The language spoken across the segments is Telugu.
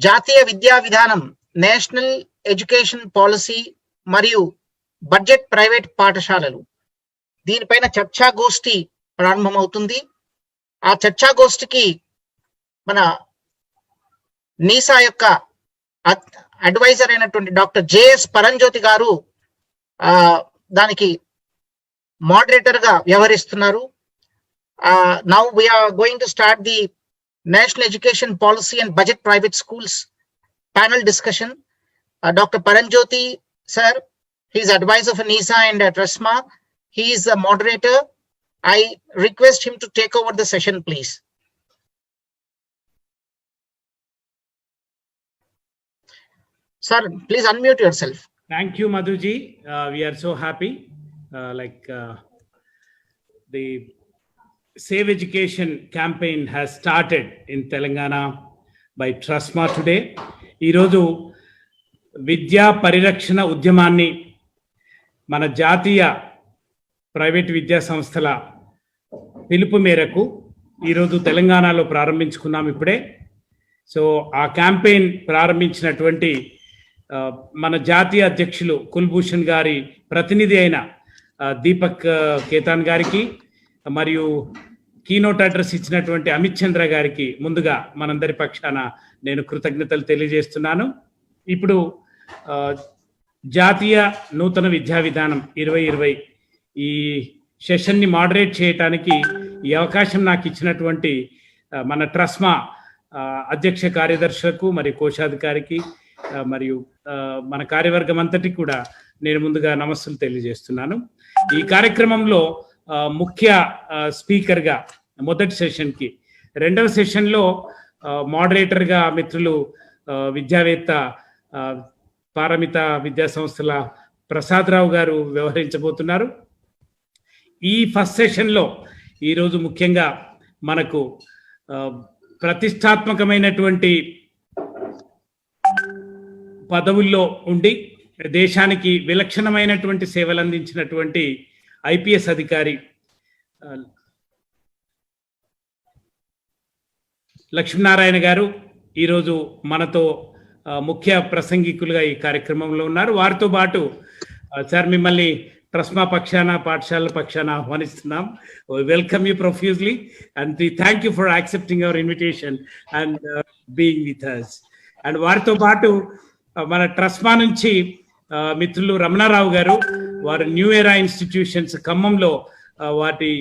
జాతీయ విద్యా విధానం, నేషనల్ ఎడ్యుకేషన్ పాలసీ మరియు బడ్జెట్ ప్రైవేట్ పాఠశాలలు, దీనిపైన చర్చాగోష్ఠి ప్రారంభమవుతుంది. ఆ చర్చాగోష్ఠికి మన నీసా యొక్క అడ్వైజర్ అయినటువంటి డాక్టర్ జేఎస్ పరంజ్యోతి గారు దానికి మోడరేటర్ గా వ్యవహరిస్తున్నారు. Now we are going to start the national education policy and budget private schools panel discussion. Dr. Paranjyoti sir, he is advisor for NISA and TRUSMA. He is the moderator. I request him to take over the session, please. Sir, please unmute yourself. Thank you, Madhuji. We are so happy. The Save Education campaign has started in Telangana by TRUSMA today. ఈరోజు విద్యా పరిరక్షణ ఉద్యమాన్ని మన జాతీయ ప్రైవేట్ విద్యా సంస్థల పిలుపు మేరకు ఈరోజు తెలంగాణలో ప్రారంభించుకున్నాం ఇప్పుడే. సో ఆ క్యాంపెయిన్ ప్రారంభించినటువంటి మన జాతీయ అధ్యక్షులు కుల్భూషణ్ గారి ప్రతినిధి అయిన దీపక్ కేతాన్ గారికి మరియు కీనోట్ అడ్రస్ ఇచ్చినటువంటి అమిత్ చంద్ర గారికి ముందుగా మనందరి పక్షాన నేను కృతజ్ఞతలు తెలియజేస్తున్నాను. ఇప్పుడు జాతీయ నూతన విద్యా విధానం 2020 ఈ సెషన్ని మోడరేట్ చేయడానికి ఈ అవకాశం నాకు ఇచ్చినటువంటి మన ట్రస్మా అధ్యక్ష కార్యదర్శులకు మరియు కోశాధికారికి మరియు మన కార్యవర్గం అంతటికి కూడా నేను ముందుగా నమస్సులు తెలియజేస్తున్నాను. ఈ కార్యక్రమంలో ముఖ్య స్పీకర్గా మొదటి సెషన్కి, రెండవ సెషన్లో మోడరేటర్గా మిత్రులు విద్యావేత్త పారమిత విద్యా సంస్థల ప్రసాదరావు గారు వ్యవహరించబోతున్నారు. ఈ ఫస్ట్ సెషన్లో ఈరోజు ముఖ్యంగా మనకు ప్రతిష్టాత్మకమైనటువంటి పదవుల్లో ఉండి దేశానికి విలక్షణమైనటువంటి సేవలు అందించినటువంటి ఐపీఎస్ అధికారి లక్ష్మీనారాయణ గారు ఈరోజు మనతో ముఖ్య ప్రసంగికులుగా ఈ కార్యక్రమంలో ఉన్నారు. వారితో పాటు సార్ మిమ్మల్ని ట్రస్మా పక్షాన పాఠశాలల పక్షాన ఆహ్వానిస్తున్నాం. Welcome you profusely and thank you for accepting hour invitation and being with us. And వారితో పాటు మన ట్రస్మా నుంచి మిత్రులు రమణారావు గారు, వారు న్యూ ఎరా ఇన్స్టిట్యూషన్స్ ఖమ్మంలో వాటి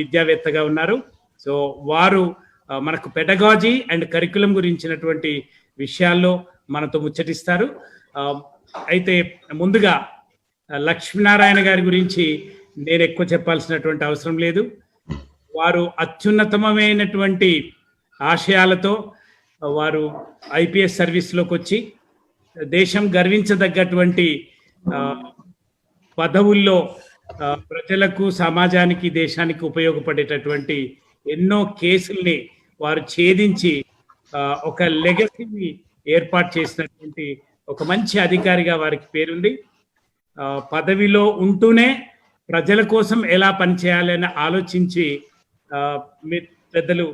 విద్యావేత్తగా ఉన్నారు. సో వారు మనకు పెడగాజీ అండ్ కరికులం గురించినటువంటి విషయాల్లో మనతో ముచ్చటిస్తారు. అయితే ముందుగా లక్ష్మీనారాయణ గారి గురించి నేను ఎక్కువ చెప్పాల్సినటువంటి అవసరం లేదు. వారు అత్యున్నతమైనటువంటి ఆశయాలతో వారు ఐపీఎస్ సర్వీస్లోకి వచ్చి దేశం గర్వించదగ్గటువంటి పదవుల్లో ప్రజలకు, సమాజానికి, దేశానికి ఉపయోగపడేటటువంటి ఎన్నో కేసుల్ని వారు ఛేదించి ఒక లెగసీని ఏర్పాటు చేసినటువంటి ఒక మంచి అధికారిగా వారికి పేరుంది. పదవిలో ఉంటూనే ప్రజల కోసం ఎలా పనిచేయాలని ఆలోచించి పెద్దలు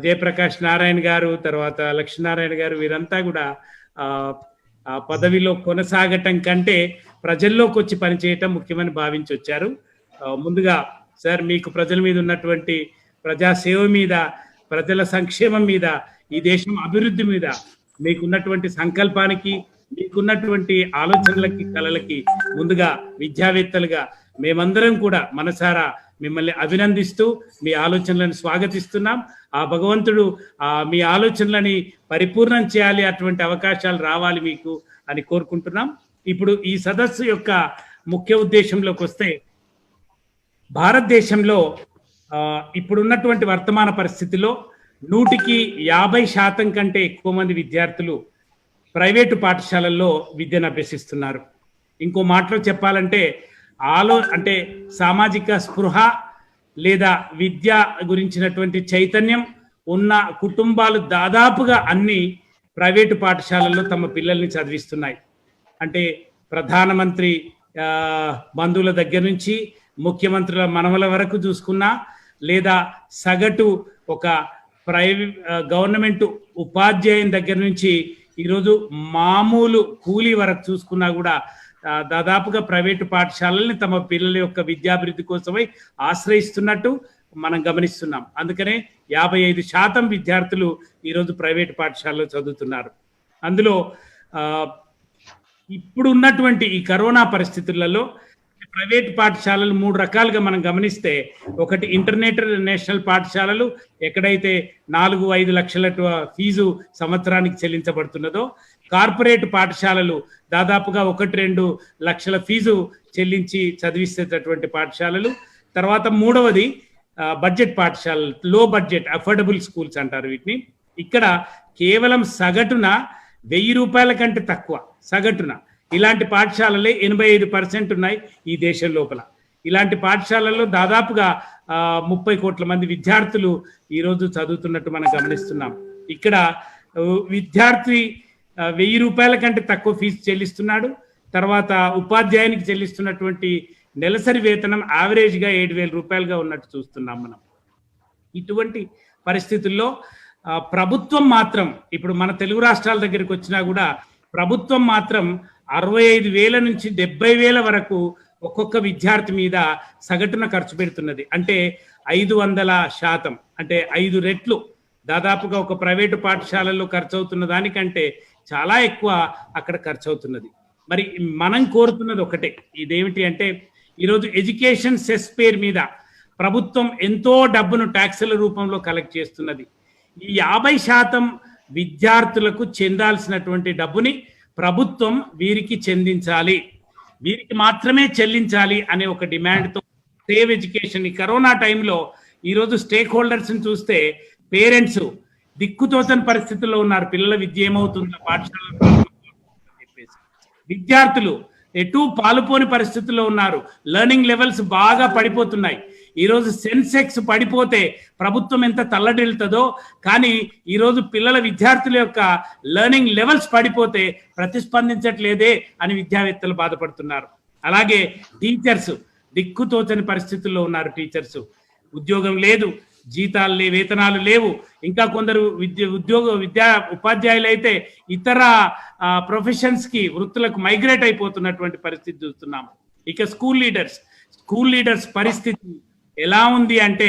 జయప్రకాష్ నారాయణ గారు, తర్వాత లక్ష్మీనారాయణ గారు, వీరంతా కూడా ఆ పదవిలో కొనసాగటం కంటే ప్రజల్లోకి వచ్చి పనిచేయటం ముఖ్యమని భావించి వచ్చారు. ముందుగా సార్, మీకు ప్రజల మీద ఉన్నటువంటి ప్రజాసేవ మీద, ప్రజల సంక్షేమం మీద, ఈ దేశం అభివృద్ధి మీద మీకున్నటువంటి సంకల్పానికి, మీకున్నటువంటి ఆలోచనలకి, కళలకి ముందుగా విద్యావేత్తలుగా మేమందరం కూడా మనసారా మిమ్మల్ని అభినందిస్తూ మీ ఆలోచనలను స్వాగతిస్తున్నాం. ఆ భగవంతుడు మీ ఆలోచనలని పరిపూర్ణం చేయాలి, అటువంటి అవకాశాలు రావాలి మీకు అని కోరుకుంటున్నాం. ఇప్పుడు ఈ సదస్సు యొక్క ముఖ్య ఉద్దేశంలోకి వస్తే, భారతదేశంలో ఇప్పుడున్నటువంటి వర్తమాన పరిస్థితిలో 150% కంటే ఎక్కువ మంది విద్యార్థులు ప్రైవేటు పాఠశాలల్లో విద్యను అభ్యసిస్తున్నారు. ఇంకో మాటలో చెప్పాలంటే అంటే సామాజిక స్పృహ లేదా విద్య గురించినటువంటి చైతన్యం ఉన్న కుటుంబాలు దాదాపుగా అన్ని ప్రైవేటు పాఠశాలల్లో తమ పిల్లల్ని చదివిస్తున్నాయి. అంటే ప్రధానమంత్రి బంధువుల దగ్గర నుంచి ముఖ్యమంత్రుల మనవల వరకు చూసుకున్నా, లేదా సగటు ఒక గవర్నమెంట్ ఉపాధ్యాయుని దగ్గర నుంచి ఈరోజు మామూలు కూలీ వరకు చూసుకున్నా కూడా దాదాపుగా ప్రైవేటు పాఠశాలల్ని తమ పిల్లల యొక్క విద్యాభివృద్ధి కోసమై ఆశ్రయిస్తున్నట్టు మనం గమనిస్తున్నాం. అందుకనే 55% విద్యార్థులు ఈరోజు ప్రైవేటు పాఠశాలలో చదువుతున్నారు. అందులో ఇప్పుడు ఉన్నటువంటి ఈ కరోనా పరిస్థితులలో ప్రైవేట్ పాఠశాలలు 3 రకాలుగా మనం గమనిస్తే, ఒకటి ఇంటర్నేషనల్ పాఠశాలలు, ఎక్కడైతే 4-5 లక్షల ఫీజు సంవత్సరానికి చెల్లించబడుతున్నదో, కార్పొరేట్ పాఠశాలలు దాదాపుగా 1-2 లక్షల ఫీజు చెల్లించి చదివిస్తేటటువంటి పాఠశాలలు, తర్వాత మూడవది బడ్జెట్ పాఠశాలలు, లో బడ్జెట్ అఫోర్డబుల్ స్కూల్స్ అంటారు వీటిని. ఇక్కడ కేవలం సగటున 1000 రూపాయల కంటే తక్కువ సగటున ఇలాంటి పాఠశాలలే 85% ఉన్నాయి ఈ దేశం లోపల. ఇలాంటి పాఠశాలల్లో దాదాపుగా 30 కోట్ల మంది విద్యార్థులు ఈరోజు చదువుతున్నట్టు మనం గమనిస్తున్నాం. ఇక్కడ విద్యార్థి 1000 రూపాయల కంటే తక్కువ ఫీజు చెల్లిస్తున్నాడు. తర్వాత ఉపాధ్యాయునికి చెల్లిస్తున్నటువంటి నెలసరి వేతనం యావరేజ్గా 7,000 రూపాయలుగా ఉన్నట్టు చూస్తున్నాం మనం. ఇటువంటి పరిస్థితుల్లో ప్రభుత్వం మాత్రం, ఇప్పుడు మన తెలుగు రాష్ట్రాల దగ్గరికి వచ్చినా కూడా ప్రభుత్వం మాత్రం 65,000 నుంచి 70,000 వరకు ఒక్కొక్క విద్యార్థి మీద సగటున ఖర్చు పెడుతున్నది. అంటే 500%, అంటే 5 రెట్లు దాదాపుగా ఒక ప్రైవేటు పాఠశాలల్లో ఖర్చు అవుతున్న దానికంటే చాలా ఎక్కువ అక్కడ ఖర్చు అవుతున్నది. మరి మనం కోరుతున్నది ఒకటే, ఇదేమిటి అంటే, ఈరోజు ఎడ్యుకేషన్ సెస్ పేరు మీద ప్రభుత్వం ఎంతో డబ్బును ట్యాక్సుల రూపంలో కలెక్ట్ చేస్తున్నది. ఈ 50% విద్యార్థులకు చెందాల్సినటువంటి డబ్బుని ప్రభుత్వం వీరికి చెందించాలి, వీరికి మాత్రమే చెల్లించాలి అనే ఒక డిమాండ్తో సేవ్ ఎడ్యుకేషన్, ఈ కరోనా టైంలో ఈరోజు స్టేక్ హోల్డర్స్ని చూస్తే పేరెంట్స్ దిక్కుతోచని పరిస్థితుల్లో ఉన్నారు. పిల్లల విద్య ఏమవుతుందో, పాఠశాల చెప్పేసి విద్యార్థులు ఎటు పాలుపోని పరిస్థితుల్లో ఉన్నారు. లెర్నింగ్ లెవెల్స్ బాగా పడిపోతున్నాయి. ఈరోజు సెన్సెక్స్ పడిపోతే ప్రభుత్వం ఎంత తల్లడిల్లుతుందో, కానీ ఈరోజు పిల్లల విద్యార్థుల యొక్క లెర్నింగ్ లెవెల్స్ పడిపోతే ప్రతిస్పందించట్లేదే అని విద్యావేత్తలు బాధపడుతున్నారు. అలాగే టీచర్స్ దిక్కుతోచని పరిస్థితుల్లో ఉన్నారు. టీచర్స్ ఉద్యోగం లేదు, జీతాలు లేవు, వేతనాలు లేవు. ఇంకా కొందరు ఉపాధ్యాయులు అయితే ఇతర ప్రొఫెషన్స్ కి, వృత్తులకు మైగ్రేట్ అయిపోతున్నటువంటి పరిస్థితి చూస్తున్నాము. ఇక స్కూల్ లీడర్స్ పరిస్థితి ఎలా ఉంది అంటే,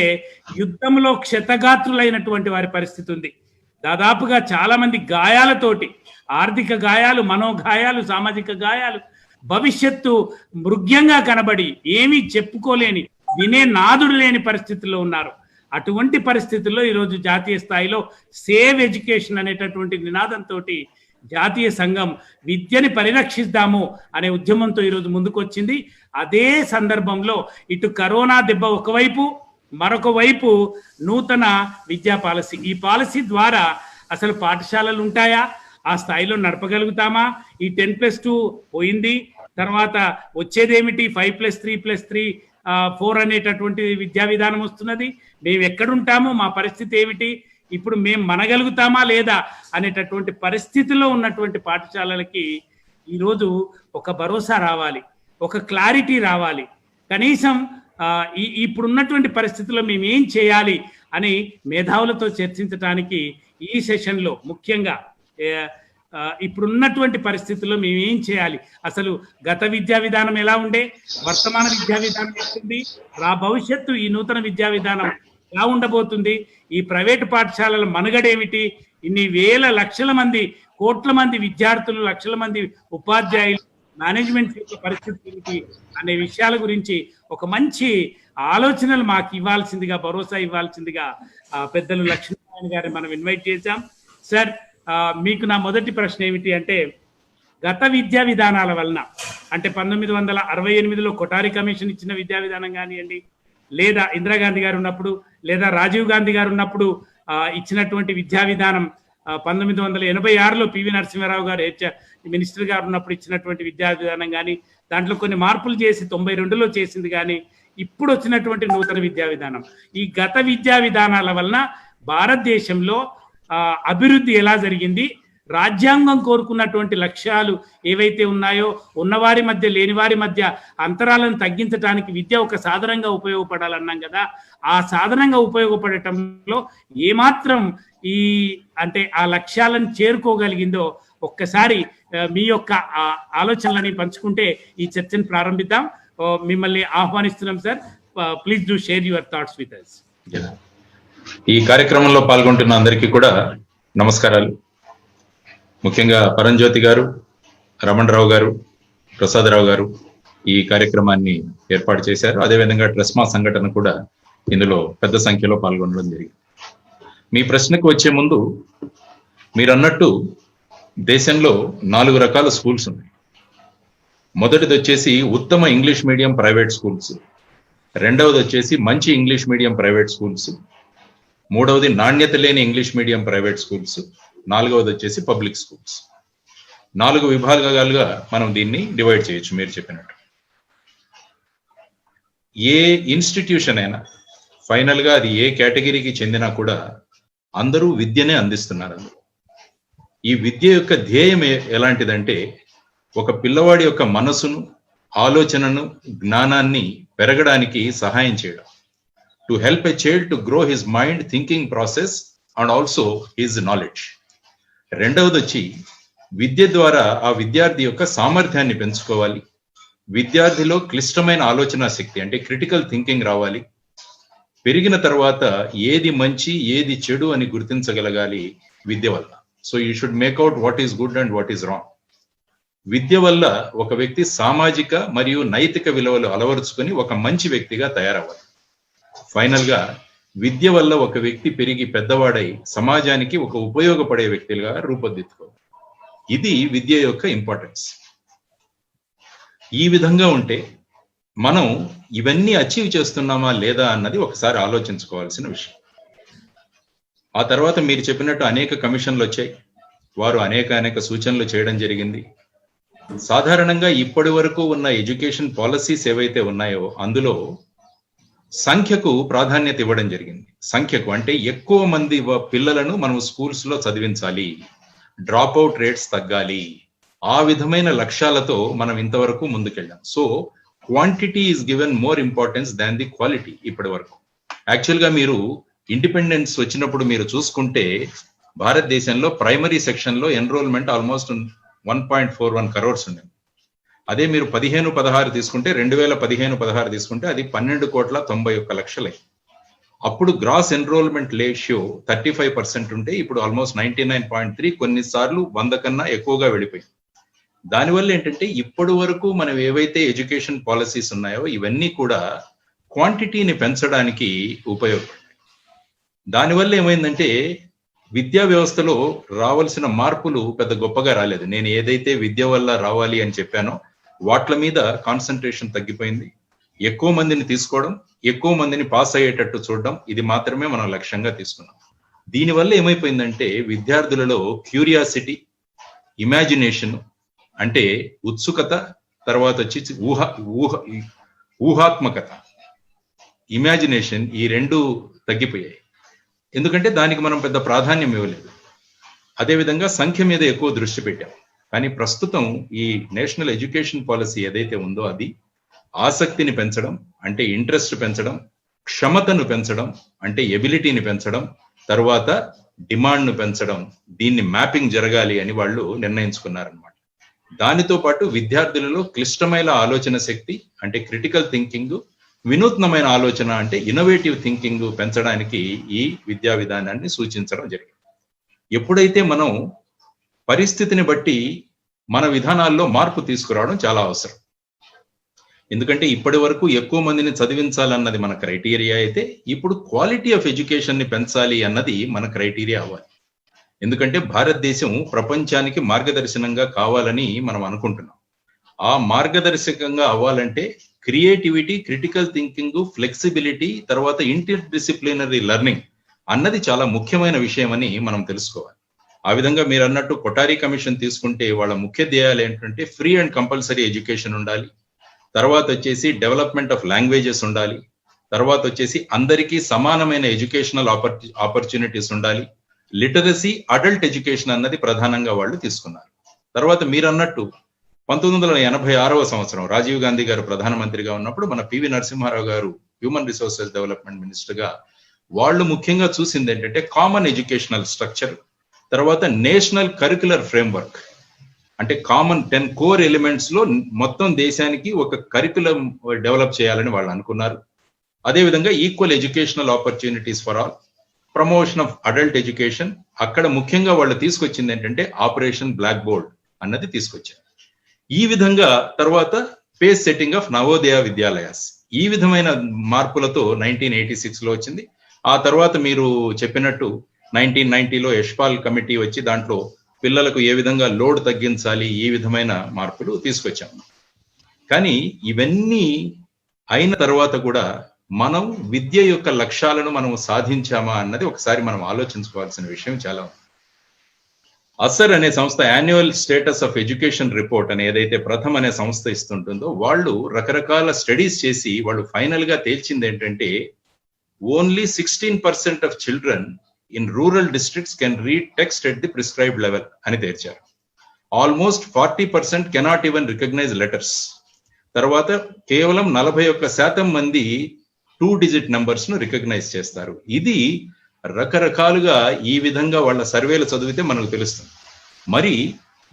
యుద్ధంలో క్షతగాత్రులైనటువంటి వారి పరిస్థితి ఉంది. దాదాపుగా చాలా మంది గాయాలతోటి, ఆర్థిక గాయాలు, మనోగాయాలు, సామాజిక గాయాలు, భవిష్యత్తు మృగ్యంగా కనబడి ఏమీ చెప్పుకోలేని, వినే నాదుడు లేని పరిస్థితుల్లో ఉన్నారు. అటువంటి పరిస్థితుల్లో ఈరోజు జాతీయ స్థాయిలో సేవ్ ఎడ్యుకేషన్ అనేటటువంటి నినాదంతో జాతీయ సంఘం విద్యని పరిరక్షిద్దాము అనే ఉద్యమంతో ఈరోజు ముందుకొచ్చింది. అదే సందర్భంలో ఇటు కరోనా దెబ్బ ఒకవైపు, మరొక వైపు నూతన విద్యా పాలసీ. ఈ పాలసీ ద్వారా అసలు పాఠశాలలు ఉంటాయా, ఆ స్థాయిలో నడపగలుగుతామా? ఈ 10+2 పోయింది, తర్వాత వచ్చేదేమిటి 5+3+3 4 అనేటటువంటి విద్యా విధానం వస్తున్నది. మేము ఎక్కడుంటాము, మా పరిస్థితి ఏమిటి, ఇప్పుడు మేము మనగలుగుతామా లేదా అనేటటువంటి పరిస్థితిలో ఉన్నటువంటి పాఠశాలలకి ఈరోజు ఒక భరోసా రావాలి, ఒక క్లారిటీ రావాలి. కనీసం ఇప్పుడున్నటువంటి పరిస్థితుల్లో మేము ఏం చేయాలి అని మేధావులతో చర్చించడానికి ఈ సెషన్లో ముఖ్యంగా ఇప్పుడున్నటువంటి పరిస్థితుల్లో మేము ఏం చేయాలి, అసలు గత విద్యా విధానం ఎలా ఉండే, వర్తమాన విద్యా విధానం ఎట్లుంది, భవిష్యత్తు ఈ నూతన విద్యా విధానం ఎలా ఉండబోతుంది, ఈ ప్రైవేటు పాఠశాలల మనుగడేమిటి, ఇన్ని వేల లక్షల మంది, కోట్ల మంది విద్యార్థులు, లక్షల మంది ఉపాధ్యాయులు, మేనేజ్మెంట్ యొక్క పరిస్థితి ఏమిటి అనే విషయాల గురించి ఒక మంచి ఆలోచనలు మాకు ఇవ్వాల్సిందిగా, భరోసా ఇవ్వాల్సిందిగా పెద్దలు లక్ష్మీనారాయణ గారిని మనం ఇన్వైట్ చేశాం. సార్, మీకు నా మొదటి ప్రశ్న ఏమిటి అంటే, గత విద్యా విధానాల వలన, అంటే 1968లో కొఠారి కమిషన్ ఇచ్చిన విద్యా విధానం కానివ్వండి, లేదా ఇందిరాగాంధీ గారు ఉన్నప్పుడు, లేదా రాజీవ్ గాంధీ గారు ఉన్నప్పుడు ఇచ్చినటువంటి విద్యా విధానం, 1986లో పివి నరసింహారావు గారు మినిస్టర్ గారు ఉన్నప్పుడు ఇచ్చినటువంటి విద్యా విధానం కానీ, దాంట్లో కొన్ని మార్పులు చేసి 92లో చేసింది కానీ, ఇప్పుడు వచ్చినటువంటి నూతన విద్యా విధానం, ఈ గత విద్యా విధానాల వలన భారతదేశంలో అభివృద్ధి ఎలా జరిగింది, రాజ్యాంగం కోరుకున్నటువంటి లక్ష్యాలు ఏవైతే ఉన్నాయో ఉన్నవారి మధ్య లేని వారి మధ్య అంతరాలను తగ్గించడానికి విద్య ఒక సాధనంగా ఉపయోగపడాలన్నాం కదా. ఆ సాధనంగా ఉపయోగపడటంలో ఏమాత్రం అంటే ఆ లక్ష్యాలను చేరుకోగలిగిందో ఒక్కసారి మీ యొక్క ఆలోచనలని పంచుకుంటే ఈ చర్చను ప్రారంభిద్దాం. మిమ్మల్ని ఆహ్వానిస్తున్నాం sir. Please do share your thoughts with us. ఈ కార్యక్రమంలో పాల్గొంటున్న అందరికీ కూడా నమస్కారాలు. ముఖ్యంగా పరంజ్యోతి గారు, రమణరావు గారు, ప్రసాదరావు గారు ఈ కార్యక్రమాన్ని ఏర్పాటు చేశారు. అదేవిధంగా ట్రెస్మా సంఘటన కూడా ఇందులో పెద్ద సంఖ్యలో పాల్గొనడం జరిగింది. మీ ప్రశ్నకు వచ్చే ముందు మీరు అన్నట్టు దేశంలో 4 రకాల స్కూల్స్ ఉన్నాయి. మొదటిది వచ్చేసి ఉత్తమ ఇంగ్లీష్ మీడియం ప్రైవేట్ స్కూల్స్, రెండవది వచ్చేసి మంచి ఇంగ్లీష్ మీడియం ప్రైవేట్ స్కూల్స్, మూడవది నాణ్యత లేని ఇంగ్లీష్ మీడియం ప్రైవేట్ స్కూల్స్, నాలుగవది వచ్చేసి పబ్లిక్ స్కూల్స్. 4 విభాగాలుగా మనం దీన్ని డివైడ్ చేయొచ్చు. మీరు చెప్పినట్టు ఏ ఇన్స్టిట్యూషన్ అయినా ఫైనల్ గా అది ఏ కేటగిరీకి చెందినా కూడా అందరూ విద్యనే అందిస్తున్నారు. ఈ విద్య యొక్క ధ్యేయం ఎలాంటిదంటే ఒక పిల్లవాడి యొక్క మనసును, ఆలోచనను, జ్ఞానాన్ని పెరగడానికి సహాయం చేయడం. To help a child to grow his mind, thinking process and also his knowledge. రెండవది వచ్చి విద్య ద్వారా ఆ విద్యార్థి యొక్క సామర్థ్యాన్ని పెంచుకోవాలి. విద్యార్థిలో క్లిష్టమైన ఆలోచన శక్తి అంటే క్రిటికల్ థింకింగ్ రావాలి. పెరిగిన తర్వాత ఏది మంచి ఏది చెడు అని గుర్తించగలగాలి విద్య వల్ల. So you should make out what is good and what is wrong. విద్య వల్ల ఒక వ్యక్తి సామాజిక మరియు నైతిక విలువలు అలవరుచుకొని ఒక మంచి వ్యక్తిగా తయారవ్వాలి. ఫైనల్ గా విద్య వల్ల ఒక వ్యక్తి పెరిగి పెద్దవాడై సమాజానికి ఒక ఉపయోగపడే వ్యక్తిగా రూపుదిద్దుకోవాలి. ఇది విద్య యొక్క ఇంపార్టెన్స్. ఈ విధంగా ఉంటే మనం ఇవన్నీ అచీవ్ చేస్తున్నామా లేదా అన్నది ఒకసారి ఆలోచించుకోవాల్సిన విషయం. ఆ తర్వాత మీరు చెప్పినట్టు అనేక కమిషన్లు వచ్చాయి. వారు అనేక సూచనలు చేయడం జరిగింది. సాధారణంగా ఇప్పటి వరకు ఉన్న ఎడ్యుకేషన్ పాలసీస్ ఏవైతే ఉన్నాయో అందులో సంఖ్యకు ప్రాధాన్యత ఇవ్వడం జరిగింది. సంఖ్యకు అంటే ఎక్కువ మంది పిల్లలను మనం స్కూల్స్ లో చదివించాలి, డ్రాప్ అవుట్ రేట్స్ తగ్గాలి, ఆ విధమైన లక్ష్యాలతో మనం ఇంతవరకు ముందుకెళ్ళాం. So quantity is given more importance than the quality. ఇప్పటి వరకు యాక్చువల్ గా మీరు ఇండిపెండెన్స్ వచ్చినప్పుడు మీరు చూసుకుంటే భారతదేశంలో ప్రైమరీ సెక్షన్ లో ఎన్రోల్మెంట్ ఆల్మోస్ట్ 1.41 crores ఉంది. అదే మీరు 15-16 తీసుకుంటే 2015-16 తీసుకుంటే అది 12,91,00,000. అప్పుడు గ్రాస్ ఎన్రోల్మెంట్ రేషియో 35% ఉంటే ఇప్పుడు ఆల్మోస్ట్ 99.3, కొన్నిసార్లు 100 కన్నా ఎక్కువగా వెళ్ళిపోయింది. దానివల్ల ఏంటంటే ఇప్పటి వరకు మనం ఏవైతే ఎడ్యుకేషన్ పాలసీస్ ఉన్నాయో ఇవన్నీ కూడా క్వాంటిటీని పెంచడానికి ఉపయోగపడతాయి. దానివల్ల ఏమైందంటే విద్యా వ్యవస్థలో రావాల్సిన మార్పులు పెద్ద గొప్పగా రాలేదు. నేను ఏదైతే విద్య వల్ల రావాలి అని చెప్పానో వాట్ల మీద కాన్సన్ట్రేషన్ తగ్గిపోయింది. ఎక్కువ మందిని తీసుకోవడం, ఎక్కువ మందిని పాస్ అయ్యేటట్టు చూడడం, ఇది మాత్రమే మనం లక్ష్యంగా తీసుకున్నాం. దీనివల్ల ఏమైపోయిందంటే విద్యార్థులలో క్యూరియాసిటీ, ఇమాజినేషన్ అంటే ఉత్సుకత, తర్వాత వచ్చి ఊహాత్మకత, ఇమాజినేషన్, ఈ 2 తగ్గిపోయాయి. ఎందుకంటే దానికి మనం పెద్ద ప్రాధాన్యం ఇవ్వలేదు. అదేవిధంగా సంఖ్య మీద ఎక్కువ దృష్టి పెట్టాం. కానీ ప్రస్తుతం ఈ నేషనల్ ఎడ్యుకేషన్ పాలసీ ఏదైతే ఉందో అది ఆసక్తిని పెంచడం అంటే ఇంట్రెస్ట్ పెంచడం, క్షమతను పెంచడం అంటే ఎబిలిటీని పెంచడం, తర్వాత డిమాండ్ను పెంచడం, దీన్ని మ్యాపింగ్ జరగాలి అని వాళ్ళు నిర్ణయించుకున్నారనమాట. దానితో పాటు విద్యార్థులలో క్లిష్టమైన ఆలోచన శక్తి అంటే క్రిటికల్ థింకింగ్, వినూత్నమైన ఆలోచన అంటే ఇన్నోవేటివ్ థింకింగ్ పెంచడానికి ఈ విద్యా విధానాన్ని సూచించడం జరిగింది. ఎప్పుడైతే మనం పరిస్థితిని బట్టి మన విధానాల్లో మార్పు తీసుకురావడం చాలా అవసరం. ఎందుకంటే ఇప్పటి వరకు ఎక్కువ మందిని చదివించాలన్నది మన క్రైటీరియా అయితే ఇప్పుడు క్వాలిటీ ఆఫ్ ఎడ్యుకేషన్ ని పెంచాలి అన్నది మన క్రైటీరియా అవ్వాలి. ఎందుకంటే భారతదేశం ప్రపంచానికి మార్గదర్శనంగా కావాలని మనం అనుకుంటున్నాం. ఆ మార్గదర్శకంగా అవ్వాలంటే క్రియేటివిటీ, క్రిటికల్ థింకింగ్, ఫ్లెక్సిబిలిటీ, తర్వాత ఇంటర్ డిసిప్లినరీ లెర్నింగ్ అన్నది చాలా ముఖ్యమైన విషయం అని మనం తెలుసుకోవాలి. ఆ విధంగా మీరు అన్నట్టు కొఠారి కమిషన్ తీసుకుంటే వాళ్ళ ముఖ్య ధ్యేయాలు ఏంటంటే ఫ్రీ అండ్ కంపల్సరీ ఎడ్యుకేషన్ ఉండాలి, తర్వాత వచ్చేసి డెవలప్మెంట్ ఆఫ్ లాంగ్వేజెస్ ఉండాలి, తర్వాత వచ్చేసి అందరికీ సమానమైన ఎడ్యుకేషనల్ ఆపర్చునిటీస్ ఉండాలి, లిటరసీ, అడల్ట్ ఎడ్యుకేషన్ అన్నది ప్రధానంగా వాళ్ళు తీసుకున్నారు. తర్వాత మీరు అన్నట్టు 1986వ సంవత్సరం రాజీవ్ గాంధీ గారు ప్రధానమంత్రిగా ఉన్నప్పుడు మన పివి నరసింహారావు గారు హ్యూమన్ రిసోర్సెస్ డెవలప్మెంట్ మినిస్టర్ గా వాళ్ళు ముఖ్యంగా చూసింది ఏంటంటే కామన్ ఎడ్యుకేషనల్ స్ట్రక్చర్, తర్వాత నేషనల్ కరిక్యులర్ ఫ్రేమ్వర్క్. అంటే కామన్ 10 కోర్ ఎలిమెంట్స్ లో మొత్తం దేశానికి ఒక కరిక్యులం డెవలప్ చేయాలని వాళ్ళు అనుకున్నారు. అదేవిధంగా equal educational opportunities for all, promotion of adult education. అక్కడ ముఖ్యంగా వాళ్ళు తీసుకొచ్చింది ఏంటంటే ఆపరేషన్ బ్లాక్ బోర్డ్ అన్నది తీసుకొచ్చారు. ఈ విధంగా తర్వాత pace setting of Navodaya Vidyalayas, ఈ విధమైన మార్పులతో 1986 లో వచ్చింది. ఆ తర్వాత మీరు చెప్పినట్టు 1990లో యశ్పాల్ కమిటీ వచ్చి దాంట్లో పిల్లలకు ఏ విధంగా లోడ్ తగ్గించాలి, ఈ విధమైన మార్పులు తీసుకొచ్చాము. కానీ ఇవన్నీ అయిన తర్వాత కూడా మనం విద్య యొక్క లక్ష్యాలను మనం సాధించామా అన్నది ఒకసారి మనం ఆలోచించుకోవాల్సిన విషయం చాలా ఉంది. అసర్ అనే సంస్థ annual status of education report అని ఏదైతే ప్రథమ్ అనే సంస్థ ఇస్తుంటుందో వాళ్ళు రకరకాల స్టడీస్ చేసి వాళ్ళు ఫైనల్ గా తేల్చింది ఏంటంటే only 16% of children in rural districts can read text at the prescribed level అని తేల్చారు. Almost 40% cannot even recognize letters. తర్వాత కేవలం 41% మంది 2 డిజిట్ నంబర్స్ ను రికగ్నైజ్ చేస్తారు. ఇది రకరకాలుగా ఈ విధంగా వాళ్ళ సర్వేలు చదివితే మనకు తెలుస్తుంది. మరి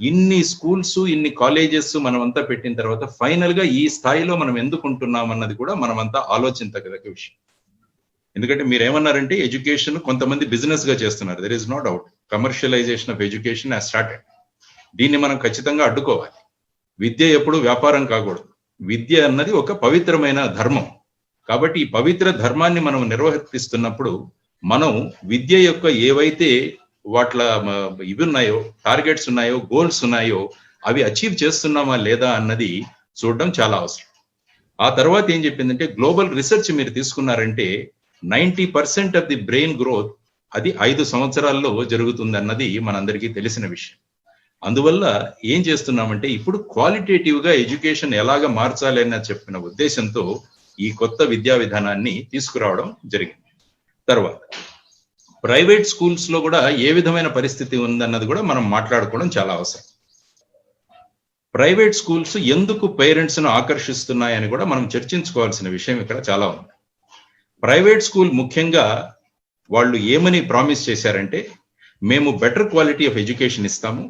ఇన్ని స్కూల్స్, ఇన్ని కాలేజెస్ మనమంతా పెట్టిన తర్వాత ఫైనల్ గా ఈ స్థాయిలో మనం ఎందుకు ఉంటున్నాం అన్నది కూడా మనమంతా ఆలోచించగలిగే విషయం. ఎందుకంటే మీరు ఏమన్నారంటే ఎడ్యుకేషన్ కొంతమంది బిజినెస్ గా చేస్తున్నారు. There is no doubt commercialization of education has started. దీన్ని మనం ఖచ్చితంగా అడ్డుకోవాలి. విద్య ఎప్పుడు వ్యాపారం కాకూడదు. విద్య అన్నది ఒక పవిత్రమైన ధర్మం. కాబట్టి ఈ పవిత్ర ధర్మాన్ని మనం నిర్వర్తిస్తున్నప్పుడు మనం విద్య యొక్క ఏవైతే వాట్ల ఇవి ఉన్నాయో, టార్గెట్స్ ఉన్నాయో, గోల్స్ ఉన్నాయో అవి అచీవ్ చేస్తున్నామా లేదా అన్నది చూడడం చాలా అవసరం. ఆ తర్వాత ఏం చెప్పిందంటే గ్లోబల్ రీసెర్చ్ మీరు తీసుకున్నారంటే 90% ఆఫ్ ది బ్రెయిన్ గ్రోత్ అది 5 సంవత్సరాల్లో జరుగుతుంది అన్నది మనందరికీ తెలిసిన విషయం. అందువల్ల ఏం చేస్తున్నామంటే ఇప్పుడు క్వాలిటేటివ్ గా ఎడ్యుకేషన్ ఎలాగ మార్చాలి అని చెప్పిన ఉద్దేశంతో ఈ కొత్త విద్యా విధానాన్ని తీసుకురావడం జరిగింది. తర్వాత ప్రైవేట్ స్కూల్స్ లో కూడా ఏ విధమైన పరిస్థితి ఉందన్నది కూడా మనం మాట్లాడుకోవడం చాలా అవసరం. ప్రైవేట్ స్కూల్స్ ఎందుకు పేరెంట్స్ ను ఆకర్షిస్తున్నాయని కూడా మనం చర్చించుకోవాల్సిన విషయం ఇక్కడ చాలా ఉంది. ప్రైవేట్ స్కూల్ ముఖ్యంగా వాళ్ళు ఏమని ప్రామిస్ చేశారంటే మేము బెటర్ క్వాలిటీ ఆఫ్ ఎడ్యుకేషన్ ఇస్తాము,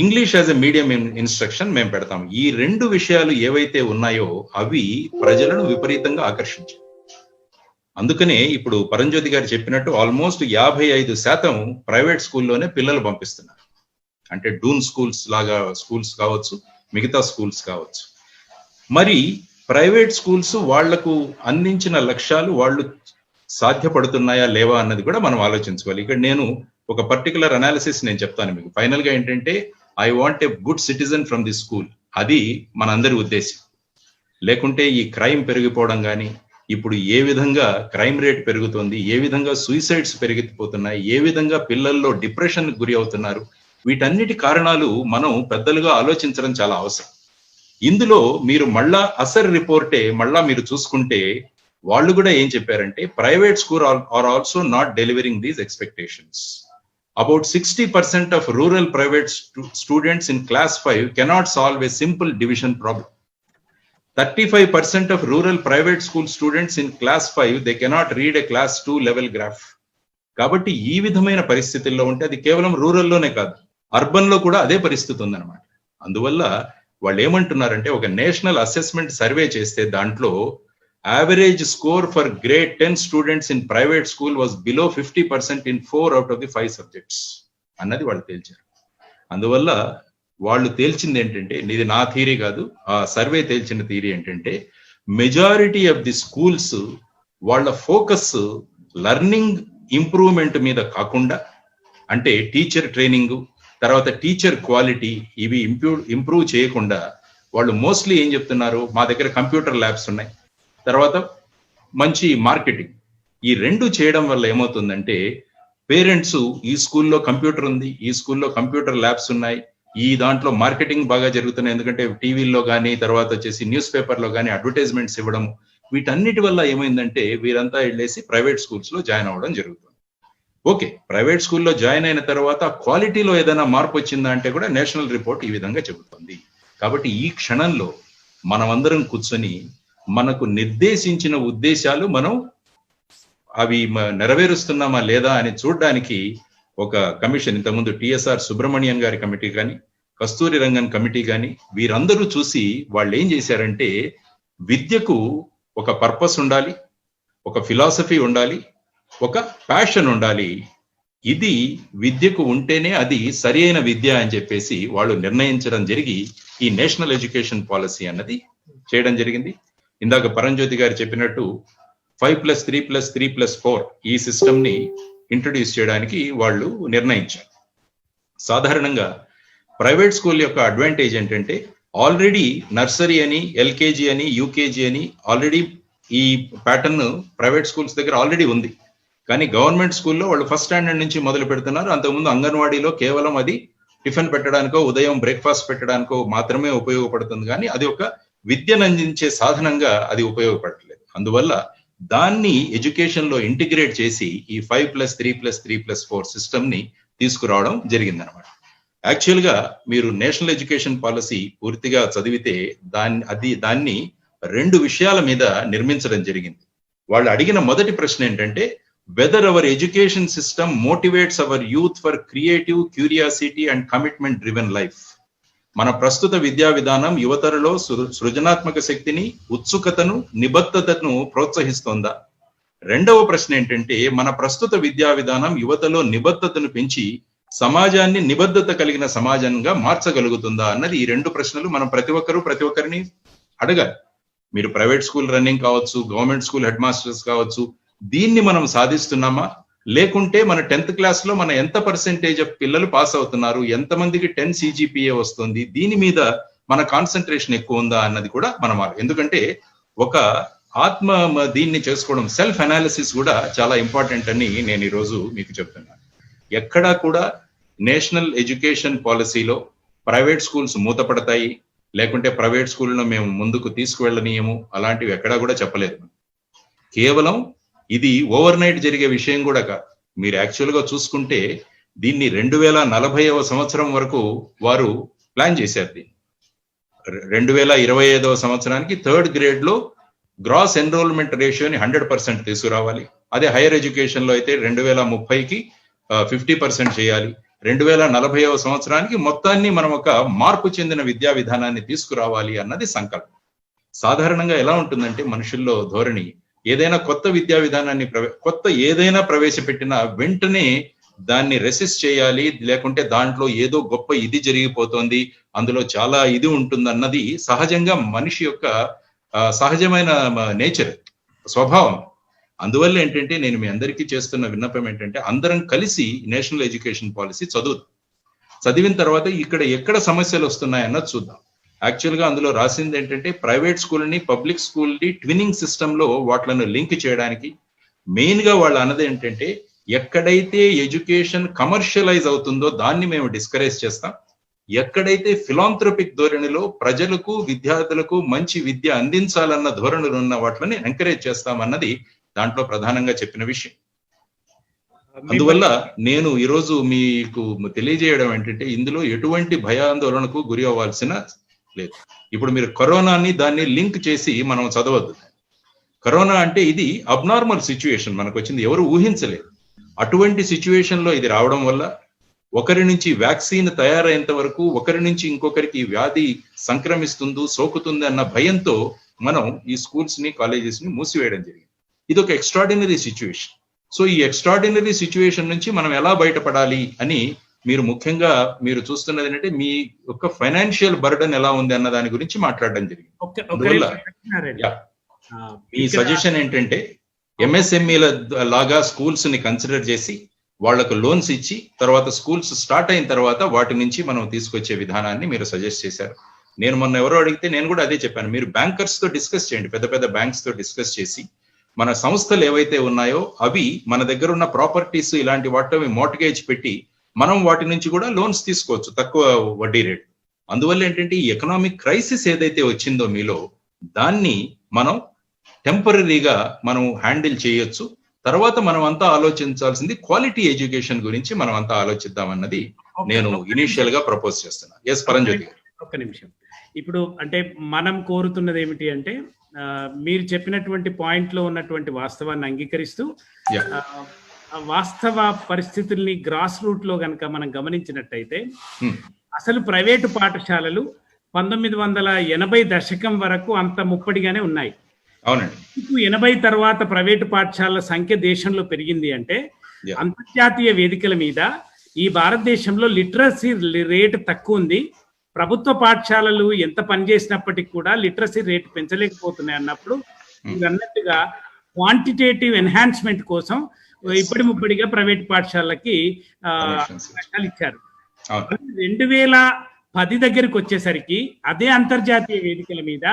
English as a medium instruction మేము పెడతాము. ఈ 2 విషయాలు ఏవైతే ఉన్నాయో అవి ప్రజలను విపరీతంగా ఆకర్షించాయి. అందుకనే ఇప్పుడు పరంజ్యోతి గారు చెప్పినట్టు ఆల్మోస్ట్ 55% ప్రైవేట్ స్కూల్లోనే పిల్లలు పంపిస్తున్నారు. అంటే డూన్ స్కూల్స్ లాగా స్కూల్స్ కావచ్చు, మిగతా స్కూల్స్ కావచ్చు. మరి ప్రైవేట్ స్కూల్స్ వాళ్లకు అందించిన లక్ష్యాలు వాళ్ళు సాధ్యపడుతున్నాయా లేవా అన్నది కూడా మనం ఆలోచించుకోవాలి. ఇక్కడ నేను ఒక పర్టికులర్ అనాలిసిస్ నేను చెప్తాను మీకు. ఫైనల్ గా ఏంటంటే I want a good citizen from the school, అది మనందరి ఉద్దేశం. లేకుంటే ఈ క్రైమ్ పెరిగిపోవడం కానీ, ఇప్పుడు ఏ విధంగా క్రైమ్ రేట్ పెరుగుతోంది, ఏ విధంగా సూసైడ్స్ పెరిగిపోతున్నాయి, ఏ విధంగా పిల్లల్లో డిప్రెషన్ గురి అవుతున్నారు, వీటన్నిటి కారణాలు మనం పెద్దలుగా ఆలోచించడం చాలా అవసరం. ఇందులో మీరు మళ్ళా అసర్ రిపోర్టే మళ్ళా మీరు చూసుకుంటే వాళ్ళు కూడా ఏం చెప్పారంటే private school are also not delivering these expectations. About 60% of rural private students in class 5 cannot solve a simple division problem. 35% of rural private school students in class 5 they cannot read a class 2 level graph. కాబట్టి ఈ విధమైన పరిస్థితుల్లో ఉంటే అది కేవలం రూరల్ లోనే కాదు, అర్బన్ లో కూడా అదే పరిస్థితి ఉందన్నమాట. అందువల్ల వాళ్ళు ఏమంటున్నారంటే ఒక నేషనల్ అసెస్మెంట్ సర్వే చేస్తే దాంట్లో average score for grade 10 students in private school was below 50% in 4 out of the 5 subjects అన్నది వాళ్ళు తేల్చారు. అందువల్ల వాళ్ళు తేల్చింది ఏంటంటే, ఇది నా థియరీ కాదు, ఆ సర్వే తేల్చిన థియరీ ఏంటంటే మెజారిటీ ఆఫ్ ది స్కూల్స్ వాళ్ళ ఫోకస్ లర్నింగ్ ఇంప్రూవ్మెంట్ మీద కాకుండా, అంటే టీచర్ ట్రైనింగ్ తర్వాత టీచర్ క్వాలిటీ ఇవి ఇంప్రూవ్ చేయకుండా వాళ్ళు మోస్ట్లీ ఏం చెప్తున్నారు, మా దగ్గర కంప్యూటర్ ల్యాబ్స్ ఉన్నాయి, తర్వాత మంచి మార్కెటింగ్, ఈ 2 చేయడం వల్ల ఏమవుతుందంటే పేరెంట్స్ ఈ స్కూల్లో కంప్యూటర్ ఉంది, ఈ స్కూల్లో కంప్యూటర్ ల్యాబ్స్ ఉన్నాయి, ఈ దాంట్లో మార్కెటింగ్ బాగా జరుగుతున్నాయి, ఎందుకంటే టీవీల్లో కానీ తర్వాత వచ్చేసి న్యూస్ పేపర్లో కానీ అడ్వర్టైజ్మెంట్స్ ఇవ్వడము, వీటన్నిటి వల్ల ఏమైందంటే వీరంతా వెళ్ళేసి ప్రైవేట్ స్కూల్స్ లో జాయిన్ అవ్వడం జరుగుతుంది. ఓకే, ప్రైవేట్ స్కూల్లో జాయిన్ అయిన తర్వాత క్వాలిటీలో ఏదైనా మార్పు వచ్చిందా అంటే కూడా నేషనల్ రిపోర్ట్ ఈ విధంగా చెబుతుంది. కాబట్టి ఈ క్షణంలో మనమందరం కూర్చొని మనకు నిర్దేశించిన ఉద్దేశాలు మనం అవి నెరవేరుస్తున్నామా లేదా అని చూడడానికి ఒక కమిషన్, ఇంతకుముందు టిఎస్ఆర్ సుబ్రహ్మణ్యన్ గారి కమిటీ కానీ, కస్తూరి రంగన్ కమిటీ కానీ, వీరందరూ చూసి వాళ్ళు ఏం చేశారంటే, విద్యకు ఒక పర్పస్ ఉండాలి, ఒక ఫిలాసఫీ ఉండాలి, ఒక ప్యాషన్ ఉండాలి. ఇది విద్యకు ఉంటేనే అది సరి అయిన విద్య అని చెప్పేసి వాళ్ళు నిర్ణయించడం జరిగి ఈ నేషనల్ ఎడ్యుకేషన్ పాలసీ అన్నది చేయడం జరిగింది. ఇందాక పరంజ్యోతి గారు చెప్పినట్టు 5+3+3+4 ఈ సిస్టమ్ ని ఇంట్రడ్యూస్ చేయడానికి వాళ్ళు నిర్ణయించారు. సాధారణంగా ప్రైవేట్ స్కూల్ యొక్క అడ్వాంటేజ్ ఏంటంటే, ఆల్రెడీ నర్సరీ అని, ఎల్కేజీ అని, యూకేజీ అని ఆల్రెడీ ఈ ప్యాటర్న్ ప్రైవేట్ స్కూల్స్ దగ్గర ఆల్రెడీ ఉంది. కానీ గవర్నమెంట్ స్కూల్లో వాళ్ళు ఫస్ట్ స్టాండర్డ్ నుంచి మొదలు పెడుతున్నారు. అంతకుముందు అంగన్వాడీలో కేవలం అది టిఫిన్ పెట్టడానికో, ఉదయం బ్రేక్ఫాస్ట్ పెట్టడానికో మాత్రమే ఉపయోగపడుతుంది, కానీ అది ఒక విద్యను అందించే సాధనంగా అది ఉపయోగపడట్లేదు. అందువల్ల దాన్ని ఎడ్యుకేషన్ లో ఇంటిగ్రేట్ చేసి ఈ 5+3+3+4 సిస్టమ్ ని తీసుకురావడం జరిగిందనమాట. యాక్చువల్ గా మీరు నేషనల్ ఎడ్యుకేషన్ పాలసీ పూర్తిగా చదివితే దాన్ని 2 విషయాల మీద నిర్మించడం జరిగింది. వాళ్ళు అడిగిన మొదటి ప్రశ్న ఏంటంటే, weather our education system motivates hour youth for creative, curiosity and commitment driven life. మన ప్రస్తుత విద్యా విధానం యువతరలో సృజనాత్మక శక్తిని, ఉత్సుకతను, నిబద్ధతను ప్రోత్సహిస్తోందా? రెండవ ప్రశ్న ఏంటంటే, మన ప్రస్తుత విద్యా విధానం యువతలో నిబద్ధతను పెంచి సమాజాన్ని నిబద్ధత కలిగిన సమాజంగా మార్చగలుగుతుందా అన్నది. ఈ 2 ప్రశ్నలు మనం ప్రతి ఒక్కరిని అడగాలి. మీరు ప్రైవేట్ స్కూల్ రన్నింగ్ కావచ్చు, గవర్నమెంట్ స్కూల్ హెడ్ మాస్టర్స్ కావచ్చు, దీన్ని మనం సాధిస్తున్నామా, లేకుంటే మన 10th క్లాస్ లో మన ఎంత పర్సెంటేజ్ ఆఫ్ పిల్లలు పాస్ అవుతున్నారు, ఎంతమందికి 10 CGPA వస్తుంది, దీని మీద మన కాన్సన్ట్రేషన్ ఎక్కువ ఉందా అన్నది కూడా మనం, ఎందుకంటే ఒక దీన్ని చేసుకోవడం, సెల్ఫ్ అనాలిసిస్ కూడా చాలా ఇంపార్టెంట్ అని నేను ఈరోజు మీకు చెప్తున్నాను. ఎక్కడా కూడా నేషనల్ ఎడ్యుకేషన్ పాలసీలో ప్రైవేట్ స్కూల్స్ మూతపడతాయి, లేకుంటే ప్రైవేట్ స్కూల్లో మేము ముందుకు తీసుకువెళ్ళనీయము, అలాంటివి ఎక్కడా కూడా చెప్పలేదు. కేవలం ఇది ఓవర్ నైట్ జరిగే విషయం కూడా కాదు. మీరు యాక్చువల్ గా చూసుకుంటే దీన్ని 2040వ సంవత్సరం వరకు వారు ప్లాన్ చేశారు. దీన్ని 2025వ సంవత్సరానికి 3rd గ్రేడ్ లో గ్రాస్ ఎన్రోల్మెంట్ రేషియోని 100% తీసుకురావాలి. అదే హైయర్ ఎడ్యుకేషన్ లో అయితే 2030కి 50% చేయాలి. 2040వ సంవత్సరానికి మొత్తాన్ని మనం ఒక మార్పు చెందిన విద్యా విధానాన్ని తీసుకురావాలి అన్నది సంకల్పం. సాధారణంగా ఎలా ఉంటుందంటే మనుషుల్లో ధోరణి, ఏదైనా కొత్త విద్యా విధానాన్ని ఏదైనా ప్రవేశపెట్టినా వెంటనే దాన్ని రెసిస్ట్ చేయాలి, లేకుంటే దాంట్లో ఏదో గొప్ప ఇది జరిగిపోతోంది, అందులో చాలా ఇది ఉంటుంది అన్నది సహజంగా మనిషి యొక్క సహజమైన నేచర్, స్వభావం. అందువల్ల ఏంటంటే నేను మీ అందరికీ చేస్తున్న విన్నపం ఏంటంటే, అందరం కలిసి నేషనల్ ఎడ్యుకేషన్ పాలసీ చదివిన తర్వాత ఇక్కడ ఎక్కడ సమస్యలు వస్తున్నాయన్నది చూద్దాం. యాక్చువల్ గా అందులో రాసింది ఏంటంటే, ప్రైవేట్ స్కూల్ని, పబ్లిక్ స్కూల్ని ట్విన్నింగ్ సిస్టమ్ లో వాటిలను లింక్ చేయడానికి మెయిన్ గా వాళ్ళు అన్నది ఏంటంటే, ఎక్కడైతే ఎడ్యుకేషన్ కమర్షియలైజ్ అవుతుందో దాన్ని మేము డిస్కరేజ్ చేస్తాం, ఎక్కడైతే ఫిలాంథ్రోపిక్ ధోరణిలో ప్రజలకు, విద్యార్థులకు మంచి విద్య అందించాలన్న ధోరణులు ఉన్న వాటిని ఎంకరేజ్ చేస్తామన్నది దాంట్లో ప్రధానంగా చెప్పిన విషయం. అందువల్ల నేను ఈరోజు మీకు తెలియజేయడం ఏంటంటే, ఇందులో ఎటువంటి భయాందోళనకు గురి అవ్వాల్సిన లేదు. ఇప్పుడు మీరు కరోనాని దాన్ని లింక్ చేసి మనం చదవద్దు. కరోనా అంటే ఇది అబ్నార్మల్ సిచ్యువేషన్, మనకు వచ్చింది, ఎవరు ఊహించలేదు. అటువంటి సిచ్యువేషన్ లో ఇది రావడం వల్ల ఒకరి నుంచి వ్యాక్సిన్ తయారైనంత వరకు ఒకరి నుంచి ఇంకొకరికి వ్యాధి సంక్రమిస్తుందో, సోకుతుంది అన్న భయంతో మనం ఈ స్కూల్స్ ని, కాలేజెస్ ని మూసివేయడం జరిగింది. ఇది ఒక ఎక్స్ట్రాడినరీ సిచ్యువేషన్. సో ఈ ఎక్స్ట్రాడినరీ సిచ్యువేషన్ నుంచి మనం ఎలా బయటపడాలి అని మీరు ముఖ్యంగా మీరు చూస్తున్నది ఏంటంటే, మీ యొక్క ఫైనాన్షియల్ బర్డన్ ఎలా ఉంది అన్న దాని గురించి మాట్లాడడం జరిగింది. మీ సజెషన్ ఏంటంటే, ఎంఎస్ఎంఈల లాగా స్కూల్స్ ని కన్సిడర్ చేసి వాళ్లకు లోన్స్ ఇచ్చి తర్వాత స్కూల్స్ స్టార్ట్ అయిన తర్వాత వాటి నుంచి మనం తీసుకొచ్చే విధానాన్ని మీరు సజెస్ట్ చేశారు. నేను మొన్న ఎవరో అడిగితే నేను కూడా అదే చెప్పాను, మీరు బ్యాంకర్స్ తో డిస్కస్ చేయండి, పెద్ద పెద్ద బ్యాంక్స్ తో డిస్కస్ చేసి మన సంస్థలు ఏవైతే ఉన్నాయో అవి మన దగ్గర ఉన్న ప్రాపర్టీస్ ఇలాంటి వాటిని మోర్ట్గేజ్ పెట్టి మనం వాటి నుంచి కూడా లోన్స్ తీసుకోవచ్చు తక్కువ వడ్డీ రేటు. అందువల్ల ఏంటంటే, ఈ ఎకనామిక్ క్రైసిస్ ఏదైతే వచ్చిందో మీలో, దాన్ని మనం టెంపరీగా మనం హ్యాండిల్ చేయొచ్చు. తర్వాత మనం అంతా ఆలోచించాల్సింది క్వాలిటీ ఎడ్యుకేషన్ గురించి మనం అంతా ఆలోచిద్దామన్నది నేను ఇనిషియల్ గా ప్రపోజ్ చేస్తున్నా. ఎస్ పరంజ్యోతి గారు. ఒక్క నిమిషం. ఇప్పుడు అంటే మనం కోరుతున్నది ఏమిటి అంటే మీరు చెప్పినటువంటి పాయింట్ లో ఉన్నటువంటి వాస్తవాన్ని అంగీకరిస్తూ వాస్తవ పరిస్థితుల్ని గ్రాస్ రూట్ లో గనక మనం గమనించినట్టయితే అసలు ప్రైవేటు పాఠశాలలు 1980 దశకం వరకు అంత ముప్పడిగానే ఉన్నాయి. అవునండి. 80 తర్వాత ప్రైవేటు పాఠశాలల సంఖ్య దేశంలో పెరిగింది అంటే అంతర్జాతీయ వేదికల మీద ఈ భారతదేశంలో లిటరసీ రేటు తక్కువ ఉంది. ప్రభుత్వ పాఠశాలలు ఎంత పనిచేసినప్పటికీ కూడా లిటరసీ రేటు పెంచలేకపోతున్నాయి అన్నప్పుడు మీరు అన్నట్టుగా క్వాంటిటేటివ్ ఎన్హాన్స్మెంట్ కోసం ముప్పడిగా ప్రైవేట్ పాఠశాలకి ఇచ్చారు. 2010 దగ్గరికి వచ్చేసరికి అదే అంతర్జాతీయ వేదికల మీద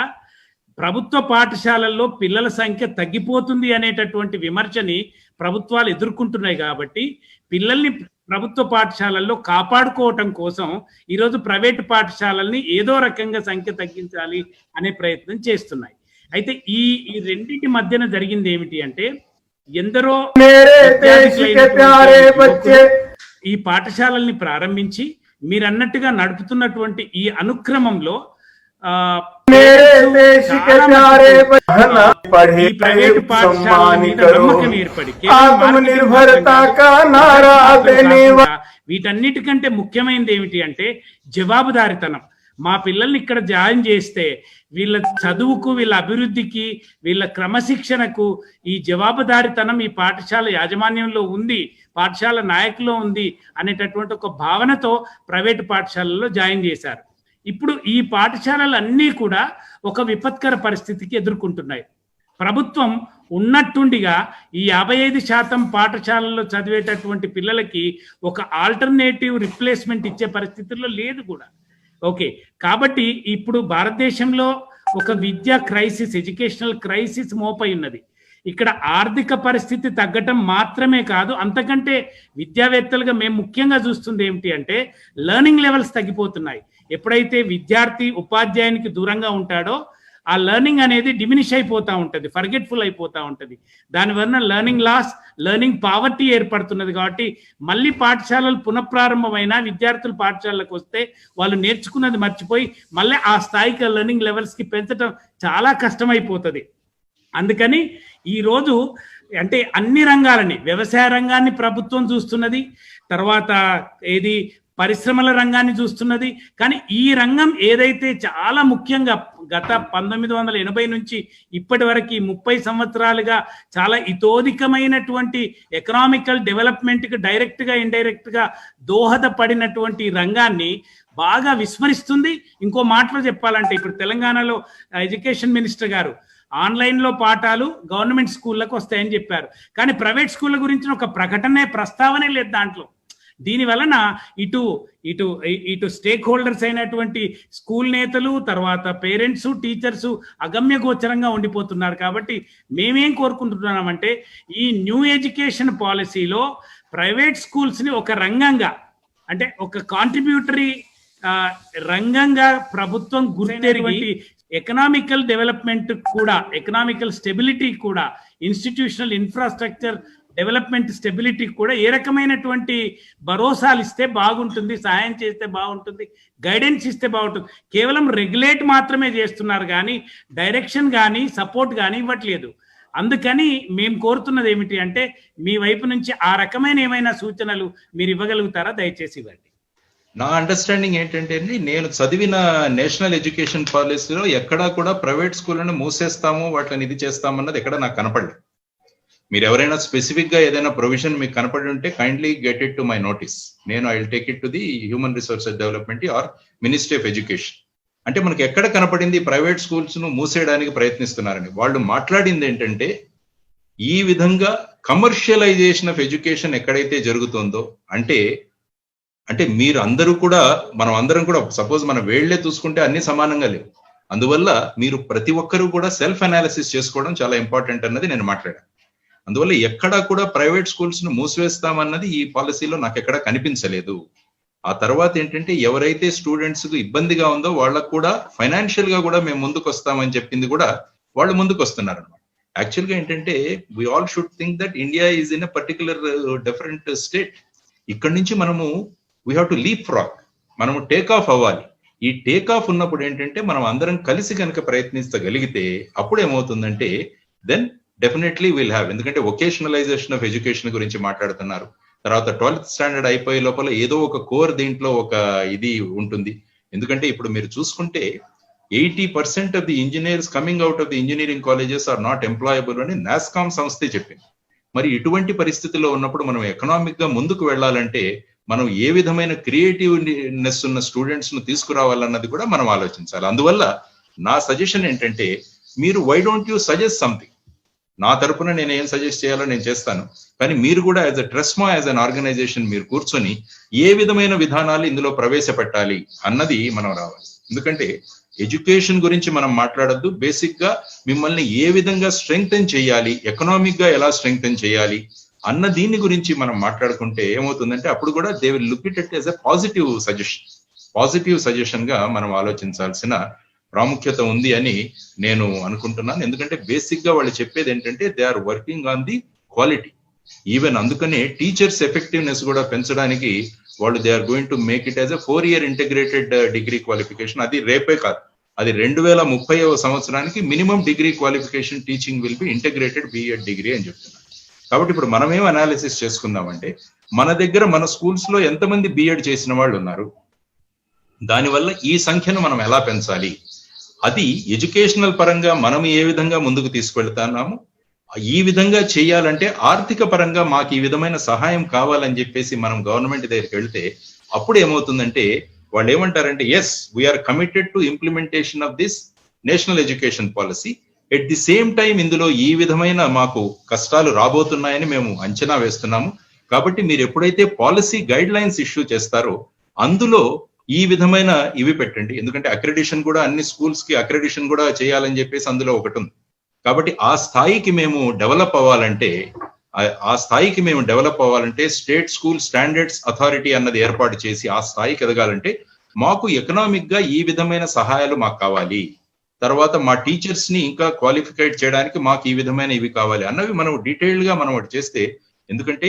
ప్రభుత్వ పాఠశాలల్లో పిల్లల సంఖ్య తగ్గిపోతుంది అనేటటువంటి విమర్శని ప్రభుత్వాలు ఎదుర్కొంటున్నాయి. కాబట్టి పిల్లల్ని ప్రభుత్వ పాఠశాలల్లో కాపాడుకోవటం కోసం ఈరోజు ప్రైవేటు పాఠశాలల్ని ఏదో రకంగా సంఖ్య తగ్గించాలి అనే ప్రయత్నం చేస్తున్నాయి. అయితే ఈ రెండింటి మధ్యన జరిగింది ఏమిటి అంటే ఎందరో ఈ పాఠశాలల్ని ప్రారంభించి మీరు అన్నట్టుగా నడుపుతున్నటువంటి ఈ అనుక్రమంలో ప్రైవేటు పాఠశాలల మీద నమ్మకం ఏర్పడి వీటన్నిటికంటే ముఖ్యమైనది ఏమిటి అంటే జవాబుదారితనం. మా పిల్లల్ని ఇక్కడ జాయిన్ చేస్తే వీళ్ళ చదువుకు, వీళ్ళ అభివృద్ధికి, వీళ్ళ క్రమశిక్షణకు ఈ జవాబుదారితనం ఈ పాఠశాల యాజమాన్యంలో ఉంది, పాఠశాల నాయకులో ఉంది అనేటటువంటి ఒక భావనతో ప్రైవేటు పాఠశాలల్లో జాయిన్ చేశారు. ఇప్పుడు ఈ పాఠశాలలు అన్నీ కూడా ఒక విపత్కర పరిస్థితికి ఎదుర్కొంటున్నాయి. ప్రభుత్వం ఉన్నట్టుండిగా ఈ 55% పాఠశాలల్లో చదివేటటువంటి పిల్లలకి ఒక ఆల్టర్నేటివ్ రిప్లేస్మెంట్ ఇచ్చే పరిస్థితుల్లో లేదు కూడా. ఓకే, కాబట్టి ఇప్పుడు భారతదేశంలో ఒక విద్యా క్రైసిస్, ఎడ్యుకేషనల్ క్రైసిస్ మోపై ఉన్నది. ఇక్కడ ఆర్థిక పరిస్థితి తగ్గటం మాత్రమే కాదు, అంతకంటే విద్యావేత్తలుగా మేము ముఖ్యంగా చూస్తుంది ఏమిటి అంటే లెర్నింగ్ లెవెల్స్ తగ్గిపోతున్నాయి. ఎప్పుడైతే విద్యార్థి ఉపాధ్యాయునికి దూరంగా ఉంటాడో ఆ లెర్నింగ్ అనేది డిమినిష్ అయిపోతూ ఉంటుంది, ఫర్గెట్ఫుల్ అయిపోతూ ఉంటుంది. దానివల్ల లెర్నింగ్ లాస్, లెర్నింగ్ పావర్టీ ఏర్పడుతున్నది. కాబట్టి మళ్ళీ పాఠశాలలు పునఃప్రారంభమైన విద్యార్థులు పాఠశాలకు వస్తే వాళ్ళు నేర్చుకున్నది మర్చిపోయి మళ్ళీ ఆ స్థాయికి లెర్నింగ్ లెవెల్స్కి పెంచడం చాలా కష్టమైపోతుంది. అందుకని ఈరోజు అంటే అన్ని రంగాలని, వ్యవసాయ రంగాన్ని ప్రభుత్వం చూస్తున్నది, తర్వాత పరిశ్రమల రంగాన్ని చూస్తున్నది. కానీ ఈ రంగం ఏదైతే చాలా ముఖ్యంగా గత 1980 నుంచి ఇప్పటి వరకు 30 సంవత్సరాలుగా చాలా ఇతోధికమైనటువంటి ఎకనామికల్ డెవలప్మెంట్కి డైరెక్ట్గా ఇండైరెక్ట్గా దోహదపడినటువంటి రంగాన్ని బాగా విస్మరిస్తుంది. ఇంకో మాటలో చెప్పాలంటే ఇప్పుడు తెలంగాణలో ఎడ్యుకేషన్ మినిస్టర్ గారు ఆన్లైన్లో పాఠాలు గవర్నమెంట్ స్కూళ్ళకు వస్తాయని చెప్పారు, కానీ ప్రైవేట్ స్కూళ్ళ గురించిన ఒక ప్రస్తావనే లేదు దాంట్లో. దీని వలన ఇటు స్టేక్ హోల్డర్స్ అయినటువంటి స్కూల్ నేతలు, తర్వాత పేరెంట్స్, టీచర్స్ అగమ్య గోచరంగా ఉండిపోతున్నారు. కాబట్టి మేమేం కోరుకుంటున్నామంటే ఈ న్యూ ఎడ్యుకేషన్ పాలసీలో ప్రైవేట్ స్కూల్స్ని ఒక రంగంగా, అంటే ఒక కాంట్రిబ్యూటరీ రంగంగా ప్రభుత్వం గుర్తెరిగి ఎకనామికల్ డెవలప్మెంట్ కూడా, ఎకనామికల్ స్టెబిలిటీ కూడా, ఇన్స్టిట్యూషనల్ ఇన్ఫ్రాస్ట్రక్చర్ డెవలప్మెంట్ స్టెబిలిటీ కూడా ఏ రకమైనటువంటి భరోసాలు ఇస్తే బాగుంటుంది, సహాయం చేస్తే బాగుంటుంది, గైడెన్స్ ఇస్తే బాగుంటుంది. కేవలం రెగ్యులేట్ మాత్రమే చేస్తున్నారు కానీ డైరెక్షన్ కానీ సపోర్ట్ కానీ ఇవ్వట్లేదు. అందుకని మేము కోరుతున్నది ఏమిటి అంటే మీ వైపు నుంచి ఆ రకమైన ఏమైనా సూచనలు మీరు ఇవ్వగలుగుతారా? దయచేసి ఇవ్వండి. నా అండర్స్టాండింగ్ ఏంటంటే నేను చదివిన నేషనల్ ఎడ్యుకేషన్ పాలసీలో ఎక్కడా కూడా ప్రైవేట్ స్కూళ్ళను మూసేస్తాము, వాటిని ఇది చేస్తామన్నది ఎక్కడ నాకు కనపడలేదు. మీరు ఎవరైనా స్పెసిఫిక్ గా ఏదైనా ప్రొవిజన్ మీకు కనపడి ఉంటే kindly get it to my notice. నేను I will take it to the human resources development or ministry of education. అంటే మనకి ఎక్కడ కనపడింది ప్రైవేట్ స్కూల్స్ ను మూసేయడానికి ప్రయత్నిస్తున్నారని. వాళ్ళు మాట్లాడింది ఏంటంటే ఈ విధంగా కమర్షియలైజేషన్ ఆఫ్ ఎడ్యుకేషన్ ఎక్కడైతే జరుగుతుందో, అంటే మీరు అందరూ కూడా, మనం అందరం కూడా సపోజ్ మనం వేళ్లే చూసుకుంటే అన్ని సమానంగా లేవు. అందువల్ల మీరు ప్రతి ఒక్కరూ కూడా సెల్ఫ్ అనాలిసిస్ చేసుకోవడం చాలా ఇంపార్టెంట్ అన్నది నేను మాట్లాడాను. అందువల్ల ఎక్కడా కూడా ప్రైవేట్ స్కూల్స్ ను మూసివేస్తామన్నది ఈ పాలసీలో నాకు ఎక్కడా కనిపించలేదు. ఆ తర్వాత ఏంటంటే ఎవరైతే స్టూడెంట్స్ కు ఇబ్బందిగా ఉందో వాళ్ళకు కూడా ఫైనాన్షియల్ గా కూడా మేము ముందుకు వస్తామని చెప్పింది కూడా వాళ్ళు ముందుకు వస్తున్నారు అనమాట. యాక్చువల్గా ఏంటంటే we all should think that India is in a particular different state. ఇక్కడ నుంచి మనము we have to leap frog, మనము టేక్ ఆఫ్ అవ్వాలి. ఈ టేక్ ఆఫ్ ఉన్నప్పుడు ఏంటంటే మనం అందరం కలిసి కనుక ప్రయత్నించగలిగితే అప్పుడు ఏమవుతుందంటే దెన్ డెఫినెట్లీ విల్ హ్యావ్. ఎందుకంటే వొకేషనలైజేషన్ ఆఫ్ ఎడ్యుకేషన్ గురించి మాట్లాడుతున్నారు. తర్వాత 12th స్టాండర్డ్ అయిపోయే లోపల ఏదో ఒక కోర్ దీంట్లో ఒక ఇది ఉంటుంది. ఎందుకంటే ఇప్పుడు మీరు చూసుకుంటే 80% of the engineers coming out of the engineering colleges are not employable అని నాస్కామ్ సంస్థే చెప్పింది. మరి ఇటువంటి పరిస్థితుల్లో ఉన్నప్పుడు మనం ఎకనామిక్ గా ముందుకు వెళ్ళాలంటే మనం ఏ విధమైన క్రియేటివ్నెస్ ఉన్న స్టూడెంట్స్ ను తీసుకురావాలన్నది కూడా మనం ఆలోచించాలి. అందువల్ల నా సజెషన్ ఏంటంటే మీరు why don't you suggest something. నా తరపున నేను ఏం సజెస్ట్ చేయాలో నేను చేస్తాను, కానీ మీరు కూడా as a TRSMA as an organization మీరు కూర్చొని ఏ విధమైన విధానాలు ఇందులో ప్రవేశపెట్టాలి అన్నది మనం రావాలి. ఎందుకంటే ఎడ్యుకేషన్ గురించి మనం మాట్లాడద్దు, బేసిక్ గా మిమ్మల్ని ఏ విధంగా స్ట్రెంగ్తెన్ చేయాలి, ఎకనామిక్ గా ఎలా స్ట్రెంగ్తెన్ చేయాలి అన్న దీని గురించి మనం మాట్లాడుకుంటే ఏమవుతుందంటే అప్పుడు కూడా they will look it as a positive suggestion గా మనం ఆలోచించాల్సిన ప్రాముఖ్యత ఉంది అని నేను అనుకుంటున్నాను. ఎందుకంటే బేసిక్ గా వాళ్ళు చెప్పేది ఏంటంటే they are working on the quality. Even అందుకనే టీచర్స్ ఎఫెక్టివ్నెస్ కూడా పెంచడానికి వాళ్ళు they are going to make it as a 4-year integrated degree qualification. అది రేపే కాదు, అది 2030వ సంవత్సరానికి minimum degree qualification teaching will be integrated B Ed degree అని చెప్తున్నారు. కాబట్టి ఇప్పుడు మనం ఏం అనాలిసిస్ చేసుకుందామంటే మన దగ్గర మన స్కూల్స్ లో ఎంతమంది బిఎడ్ చేసిన వాళ్ళు ఉన్నారు, దానివల్ల ఈ సంఖ్యను మనం ఎలా పెంచాలి, అది ఎడ్యుకేషనల్ పరంగా మనం ఏ విధంగా ముందుకు తీసుకెళ్తున్నాము, ఈ విధంగా చేయాలంటే ఆర్థిక పరంగా మాకు ఈ విధమైన సహాయం కావాలని చెప్పేసి మనం గవర్నమెంట్ దగ్గరికి వెళ్తే అప్పుడు ఏమవుతుందంటే వాళ్ళు ఏమంటారంటే yes we are committed to implementation of this national education policy. At the same time ఇందులో ఈ విధమైన మాకు కష్టాలు రాబోతున్నాయని మేము అంచనా వేస్తున్నాము. కాబట్టి మీరు ఎప్పుడైతే పాలసీ గైడ్ లైన్స్ ఇష్యూ చేస్తారో అందులో ఈ విధమైన ఇవి పెట్టండి. ఎందుకంటే అక్రెడిషన్ కూడా అన్ని స్కూల్స్ కి అక్రెడిషన్ కూడా చేయాలని చెప్పేసి అందులో ఒకటి ఉంది. కాబట్టి ఆ స్థాయికి మేము డెవలప్ అవ్వాలంటే స్టేట్ స్కూల్ స్టాండర్డ్స్ అథారిటీ అన్నది ఏర్పాటు చేసి ఆ స్థాయికి ఎదగాలంటే మాకు ఎకనామిక్ గా ఈ విధమైన సహాయాలు మాకు కావాలి. తర్వాత మా టీచర్స్ ని ఇంకా క్వాలిఫైడ్ చేయడానికి మాకు ఈ విధమైన ఇవి కావాలి అన్నవి మనం డీటెయిల్డ్ గా మనం ఒకటి చేస్తే, ఎందుకంటే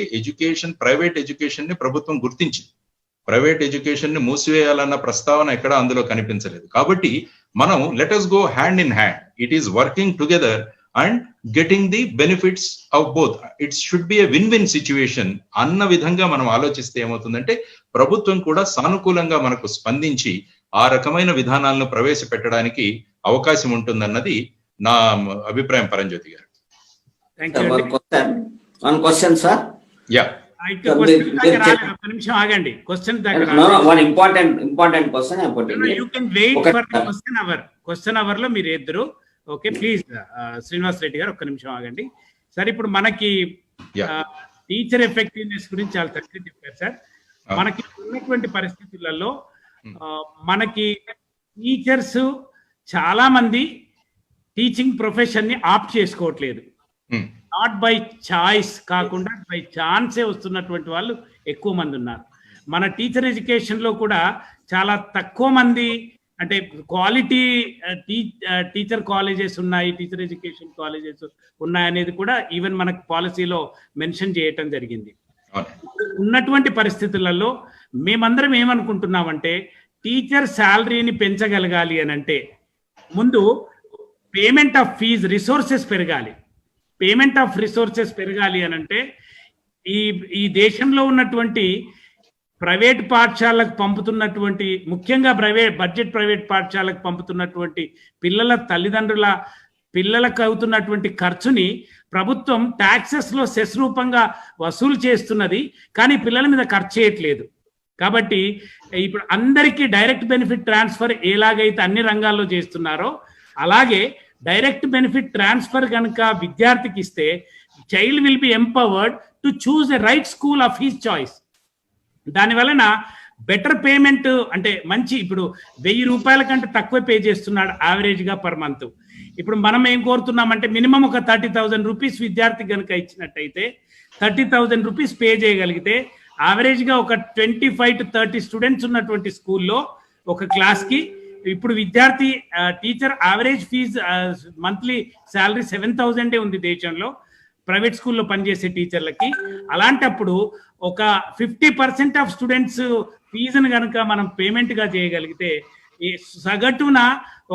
ప్రైవేట్ ఎడ్యుకేషన్ ని ప్రభుత్వం గుర్తించింది. ప్రైవేట్ ఎడ్యుకేషన్ ని మూసివేయాలన్న ప్రస్తావన ఎక్కడ అందులో కనిపించలేదు. కాబట్టి మనం let us go hand in hand, it is working together and getting the benefits of both. It should be a win situation అన్న విధంగా మనం ఆలోచిస్తే ఏమవుతుందంటే ప్రభుత్వం కూడా సానుకూలంగా మనకు స్పందించి ఆ రకమైన విధానాలను ప్రవేశపెట్టడానికి అవకాశం ఉంటుందన్నది నా అభిప్రాయం. పరంజ్యోతి గారు. One question, sir. Yeah. One important question I'm putting. You can wait for the question hour లో మీరు ఇద్దరు. ఓకే ప్లీజ్ శ్రీనివాస్ రెడ్డి గారు ఒక్క నిమిషం ఆగండి సార్. ఇప్పుడు మనకి టీచర్ ఎఫెక్టివ్నెస్ గురించి చాలా చక్కగా చెప్పారు సార్. మనకి ఉన్నటువంటి పరిస్థితులలో మనకి టీచర్స్ చాలా మంది టీచింగ్ ప్రొఫెషన్ ని ఆప్ట్ చేసుకోవట్లేదు. నాట్ బై చాయిస్ కాకుండా బై ఛాన్సే వస్తున్నటువంటి వాళ్ళు ఎక్కువ మంది ఉన్నారు. మన టీచర్ ఎడ్యుకేషన్ లో కూడా చాలా తక్కువ మంది, అంటే క్వాలిటీ టీచర్ కాలేజెస్ ఉన్నాయి, టీచర్ ఎడ్యుకేషన్ కాలేజెస్ ఉన్నాయి అనేది కూడా ఈవెన్ మనకు పాలసీలో మెన్షన్ చేయటం జరిగింది. ఉన్నటువంటి పరిస్థితులలో మేమందరం ఏమనుకుంటున్నామంటే టీచర్ శాలరీని పెంచగలగాలి అని అంటే ముందు పేమెంట్ ఆఫ్ ఫీజ్ రిసోర్సెస్ పెరగాలి. పేమెంట్ ఆఫ్ రిసోర్సెస్ పెరగాలి అని అంటే ఈ దేశంలో ఉన్నటువంటి ప్రైవేట్ పాఠశాలకు పంపుతున్నటువంటి, ముఖ్యంగా బడ్జెట్ ప్రైవేట్ పాఠశాలకు పంపుతున్నటువంటి పిల్లల తల్లిదండ్రుల పిల్లలకు అవుతున్నటువంటి ఖర్చుని ప్రభుత్వం ట్యాక్సెస్ లో సెస్ రూపంగా వసూలు చేస్తున్నది, కానీ పిల్లల మీద ఖర్చు చేయట్లేదు. కాబట్టి ఇప్పుడు అందరికీ డైరెక్ట్ బెనిఫిట్ ట్రాన్స్ఫర్ ఎలాగైతే అన్ని రంగాల్లో చేస్తున్నారో అలాగే డైరెక్ట్ బెనిఫిట్ ట్రాన్స్ఫర్ కనుక విద్యార్థికి ఇస్తే child will be empowered to choose a right school of his choice. దానివలన బెటర్ పేమెంట్, అంటే మంచి, ఇప్పుడు 1000 రూపాయల కంటే తక్కువ పే చేస్తున్నాడు యావరేజ్ గా పర్ మంత్. ఇప్పుడు మనం ఏం కోరుతున్నామంటే మినిమం ఒక 30,000 రూపీస్ విద్యార్థి కనుక ఇచ్చినట్టయితే 30,000 రూపీస్ పే చేయగలిగితే యావరేజ్ గా ఒక 25 to 30 స్టూడెంట్స్ ఉన్నటువంటి స్కూల్లో ఒక క్లాస్ కి ఇప్పుడు విద్యార్థి teacher average fees monthly salary 7,000 ఉంది దేశంలో ప్రైవేట్ స్కూల్లో పనిచేసే టీచర్లకి. అలాంటప్పుడు ఒక 50% ఆఫ్ స్టూడెంట్స్ ఫీజును కనుక మనం పేమెంట్గా చేయగలిగితే సగటున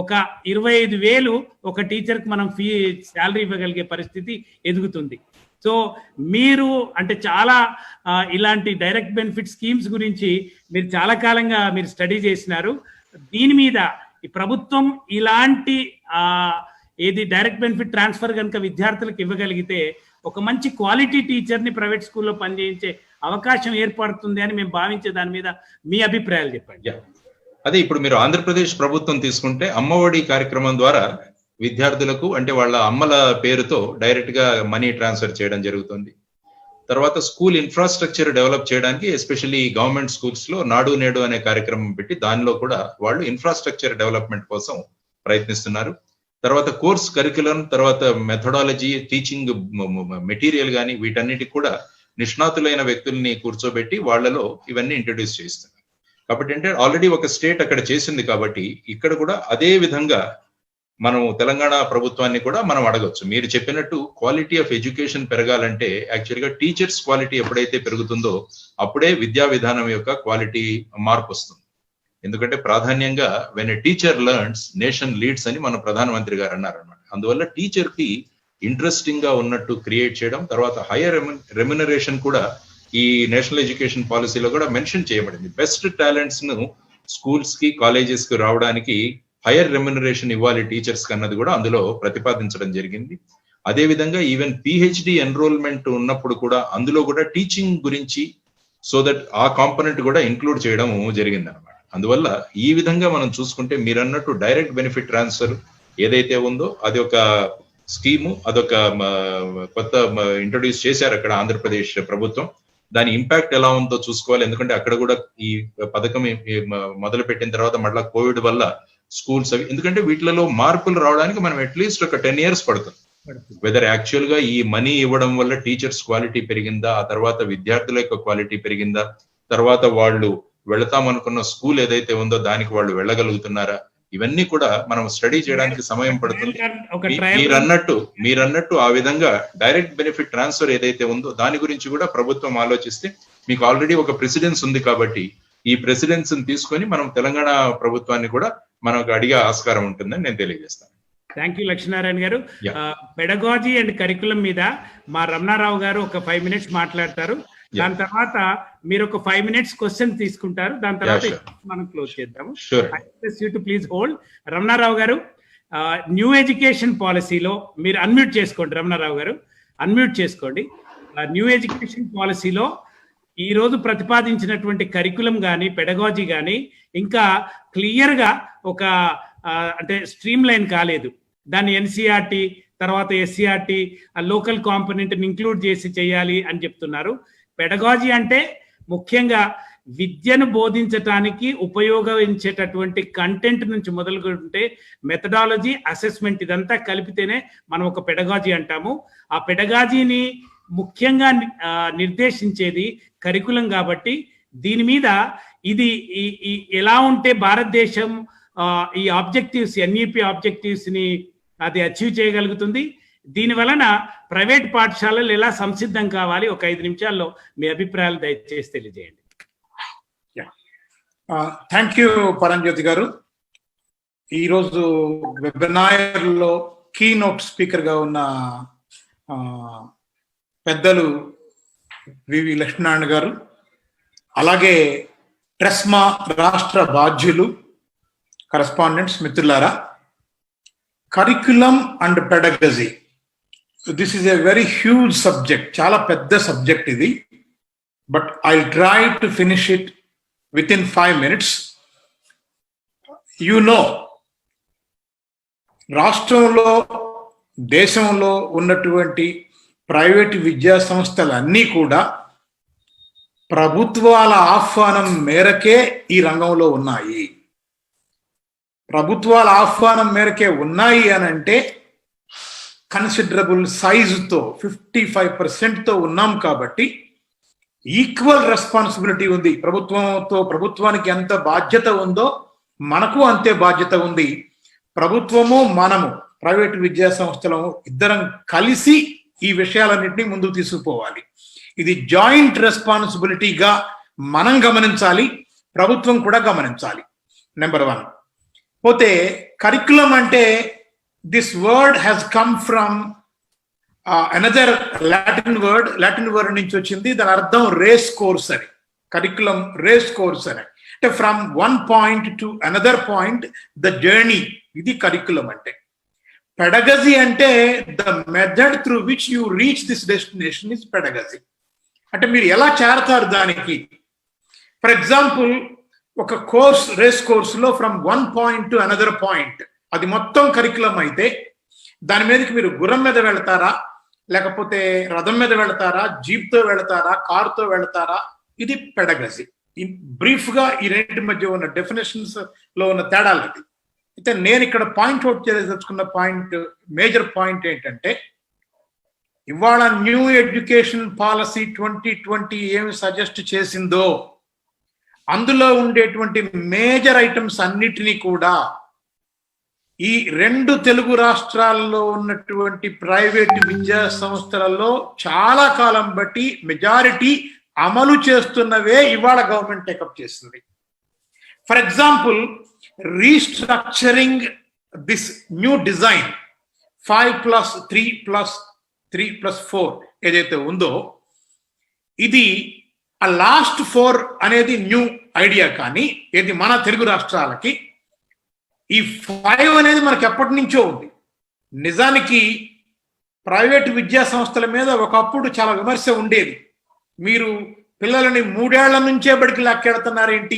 ఒక 25,000 ఒక టీచర్కి మనం శాలరీ ఇవ్వగలిగే పరిస్థితి ఎదుగుతుంది. సో మీరు అంటే చాలా ఇలాంటి డైరెక్ట్ బెనిఫిట్ స్కీమ్స్ గురించి మీరు చాలా కాలంగా మీరు స్టడీ చేసినారు. దీని మీద ఈ ప్రభుత్వం ఇలాంటి ఏది డైరెక్ట్ బెనిఫిట్ ట్రాన్స్ఫర్ కనుక విద్యార్థులకు ఇవ్వగలిగితే ఒక మంచి క్వాలిటీ టీచర్ని ప్రైవేట్ స్కూల్లో పనిచేయించే అవకాశం ఏర్పడుతుంది అని మేము భావించే దాని మీద మీ అభిప్రాయాలు చెప్పండి. అదే ఇప్పుడు మీరు ఆంధ్రప్రదేశ్ ప్రభుత్వం తీసుకుంటే అమ్మఒడి కార్యక్రమం ద్వారా విద్యార్థులకు అంటే వాళ్ళ అమ్మల పేరుతో డైరెక్ట్ గా మనీ ట్రాన్స్ఫర్ చేయడం జరుగుతుంది. తర్వాత స్కూల్ ఇన్ఫ్రాస్ట్రక్చర్ డెవలప్ చేయడానికి ఎస్పెషల్లీ గవర్నమెంట్ స్కూల్స్ లో నాడు నేడు అనే కార్యక్రమం పెట్టి దానిలో కూడా వాళ్ళు ఇన్ఫ్రాస్ట్రక్చర్ డెవలప్మెంట్ కోసం ప్రయత్నిస్తున్నారు. తర్వాత కోర్స్ కరికులం, తర్వాత మెథడాలజీ, టీచింగ్ మెటీరియల్ కానీ వీటన్నిటికి కూడా నిష్ణాతులైన వ్యక్తుల్ని కూర్చోబెట్టి వాళ్ళలో ఇవన్నీ ఇంట్రడ్యూస్ చేస్తున్నారు. కాబట్టి అంటే ఆల్రెడీ ఒక స్టేట్ అక్కడ చేసింది కాబట్టి ఇక్కడ కూడా అదే విధంగా మనం తెలంగాణ ప్రభుత్వాన్ని కూడా మనం అడగొచ్చు. మీరు చెప్పినట్టు క్వాలిటీ ఆఫ్ ఎడ్యుకేషన్ పెరగాలంటే యాక్చువల్గా టీచర్స్ క్వాలిటీ ఎప్పుడైతే పెరుగుతుందో అప్పుడే విద్యా విధానం యొక్క క్వాలిటీ మార్పు వస్తుంది. ఎందుకంటే ప్రాధాన్యంగా when a teacher learns nation leads అని మన ప్రధానమంత్రి గారు అన్నారన్నమాట. అందువల్ల టీచర్ కి ఇంట్రెస్టింగ్ గా ఉన్నట్టు క్రియేట్ చేయడం, తర్వాత హైయర్ రెమ్యునరేషన్ కూడా ఈ నేషనల్ ఎడ్యుకేషన్ పాలసీలో కూడా మెన్షన్ చేయబడింది. బెస్ట్ టాలెంట్స్ ను స్కూల్స్ కి కాలేజెస్ కి రావడానికి హైయర్ రెమ్యునరేషన్ ఇవ్వాలి టీచర్స్ కన్నది కూడా అందులో ప్రతిపాదించడం జరిగింది. అదే విధంగా ఈవెన్ పిహెచ్డి ఎన్రోల్మెంట్ ఉన్నప్పుడు కూడా అందులో కూడా టీచింగ్ గురించి సో దట్ ఆ కాంపోనెంట్ కూడా ఇంక్లూడ్ చేయడం జరిగింది అనమాట. అందువల్ల ఈ విధంగా మనం చూసుకుంటే మీరు అన్నట్టు డైరెక్ట్ బెనిఫిట్ ట్రాన్స్ఫర్ ఏదైతే ఉందో అది ఒక స్కీము, అదొక కొత్త ఇంట్రొడ్యూస్ చేశారు అక్కడ ఆంధ్రప్రదేశ్ ప్రభుత్వం. దాని ఇంపాక్ట్ ఎలా ఉందో చూసుకోవాలి. ఎందుకంటే అక్కడ కూడా ఈ పథకం మొదలు పెట్టిన తర్వాత మళ్ళీ కోవిడ్ వల్ల స్కూల్స్ అవి, ఎందుకంటే వీటిలో మార్పులు రావడానికి మనం అట్లీస్ట్ ఒక 10 years పడుతుంది. వెదర్ యాక్చువల్ గా ఈ మనీ ఇవ్వడం వల్ల టీచర్స్ క్వాలిటీ పెరిగిందా, ఆ తర్వాత విద్యార్థుల యొక్క క్వాలిటీ పెరిగిందా, తర్వాత వాళ్ళు వెళతామనుకున్న స్కూల్ ఏదైతే ఉందో దానికి వాళ్ళు వెళ్ళగలుగుతున్నారా, ఇవన్నీ కూడా మనం స్టడీ చేయడానికి సమయం పడుతుంది. మీరన్నట్టు ఆ విధంగా డైరెక్ట్ బెనిఫిట్ ట్రాన్స్ఫర్ ఏదైతే ఉందో దాని గురించి కూడా ప్రభుత్వం ఆలోచిస్తే మీకు ఆల్రెడీ ఒక ప్రెసిడెన్స్ ఉంది కాబట్టి ఈ ప్రెసిడెన్స్ తీసుకొని మనం తెలంగాణ ప్రభుత్వాన్ని కూడా మనకు అడిగే ఆస్కారం ఉంటుందని నేను తెలియజేస్తాను. థ్యాంక్ యూ లక్ష్మీనారాయణ గారు. పెడగాజీ అండ్ కరికులం మీద మా రమణారావు గారు ఒక 5 minutes మాట్లాడతారు. దాని తర్వాత మీరు ఒక 5 minutes క్వశ్చన్ తీసుకుంటారు. దాని తర్వాత మనం క్లోజ్ చేద్దాము. Please hold. రమణారావు గారు, న్యూ ఎడ్యుకేషన్ పాలసీలో మీరు అన్మ్యూట్ చేసుకోండి. రమణారావు గారు అన్మ్యూట్ చేసుకోండి. న్యూ ఎడ్యుకేషన్ పాలసీలో ఈ రోజు ప్రతిపాదించినటువంటి కరికులం కానీ పెడగాజీ కానీ ఇంకా క్లియర్గా ఒక అంటే స్ట్రీమ్ లైన్ కాలేదు. దాన్ని ఎన్సీఆర్టీ తర్వాత ఎస్సీఆర్టీ లోకల్ కాంపోనెంట్ని ఇంక్లూడ్ చేసి చేయాలి అని చెప్తున్నారు. పెడగాజీ అంటే ముఖ్యంగా విద్యను బోధించటానికి ఉపయోగించేటటువంటి కంటెంట్ నుంచి మొదలుకుంటే మెథడాలజీ, అసెస్మెంట్ ఇదంతా కలిపితేనే మనం ఒక పెడగాజీ అంటాము. ఆ పెడగాజీని ముఖ్యంగా నిర్దేశించేది కరికులం కాబట్టి దీని మీద ఇది ఎలా ఉంటే భారతదేశం ఈ ఆబ్జెక్టివ్స్ ఎన్ఈపి ఆబ్జెక్టివ్స్ ని అది అచీవ్ చేయగలుగుతుంది. దీని వలన ప్రైవేట్ పాఠశాలలు ఎలా సంసిద్ధం కావాలి, ఒక 5 నిమిషాల్లో మీ అభిప్రాయాలు దయచేసి తెలియజేయండి. థ్యాంక్ యూ పరంజ్యోతి గారు. ఈరోజు వెబినార్ లో కీనోట్ స్పీకర్ గా ఉన్న పెద్దలు వివి లక్ష్మీనారాయణ గారు, అలాగే ట్రెస్మా రాష్ట్ర బాధ్యులు, కరెస్పాండెంట్స్, మిత్రులారా, curriculum and pedagogy, this is a very huge subject, చాలా పెద్ద సబ్జెక్ట్ ఇది. But I try to finish it within 5 minutes. రాష్ట్రంలో దేశంలో ఉన్నటువంటి ప్రైవేటు విద్యా సంస్థలన్నీ కూడా ప్రభుత్వాల ఆహ్వానం మేరకే ఈ రంగంలో ఉన్నాయి. ప్రభుత్వాల ఆహ్వానం మేరకే ఉన్నాయి అని అంటే కన్సిడరబుల్ సైజుతో 55%తో ఉన్నాం కాబట్టి ఈక్వల్ రెస్పాన్సిబిలిటీ ఉంది. ప్రభుత్వానికి ఎంత బాధ్యత ఉందో మనకు అంతే బాధ్యత ఉంది. ప్రభుత్వము మనము ప్రైవేటు విద్యా సంస్థలు ఇద్దరం కలిసి ఈ విషయాలన్నింటినీ ముందుకు తీసుకుపోవాలి. ఇది జాయింట్ రెస్పాన్సిబిలిటీగా మనం గమనించాలి, ప్రభుత్వం కూడా గమనించాలి. నెంబర్ 1. పోతే కరికులం అంటే this word has come from another Latin word నుంచి వచ్చింది. దాని అర్థం రేస్ కోర్స్ అని. కరికులం రేస్ కోర్స్ అని అంటే from one point to another point the journey, ఇది కరికులం అంటే. పెడగజీ అంటే the method through which you reach this destination is pedagogy. అంటే మీరు ఎలా చేరతారు దానికి. ఫర్ ఎగ్జాంపుల్ ఒక కోర్స్, రేస్ కోర్సులో from one point to another point, అది మొత్తం కరికులం అయితే దాని మీదకి మీరు గుర్రం మీద వెళ్తారా, లేకపోతే రథం మీద వెళ్తారా, జీప్తో వెళ్తారా, కారుతో వెళ్తారా, ఇది పెడగజీ. బ్రీఫ్ గా ఈ రెండింటి మధ్య ఉన్న డెఫినేషన్స్ లో ఉన్న తేడాలు ఇది. అయితే నేను ఇక్కడ పాయింట్ అవుట్ చేయదలుచుకున్న పాయింట్, మేజర్ పాయింట్ ఏంటంటే, ఇవాళ న్యూ ఎడ్యుకేషన్ పాలసీ 2020 ఏమి సజెస్ట్ చేసిందో అందులో ఉండేటువంటి మేజర్ ఐటమ్స్ అన్నిటినీ కూడా ఈ 2 తెలుగు రాష్ట్రాల్లో ఉన్నటువంటి ప్రైవేట్ విద్యా సంస్థలలో చాలా కాలం బట్టి మెజారిటీ అమలు చేస్తున్నవే ఇవాళ గవర్నమెంట్ టేకప్ చేస్తుంది. For example, restructuring this new design 5+3+3+4 ఏదైతే ఉందో, ఇది ఆ లాస్ట్ 4 అనేది న్యూ ఐడియా. కానీ ఇది మన తెలుగు రాష్ట్రాలకి ఈ 5 అనేది మనకి ఎప్పటి నుంచో ఉంది. నిజానికి ప్రైవేట్ విద్యా సంస్థల మీద ఒకప్పుడు చాలా విమర్శ ఉండేది. మీరు పిల్లలని 3 ఏళ్ల నుంచే బడికి లాక్కెడుతున్నారేంటి,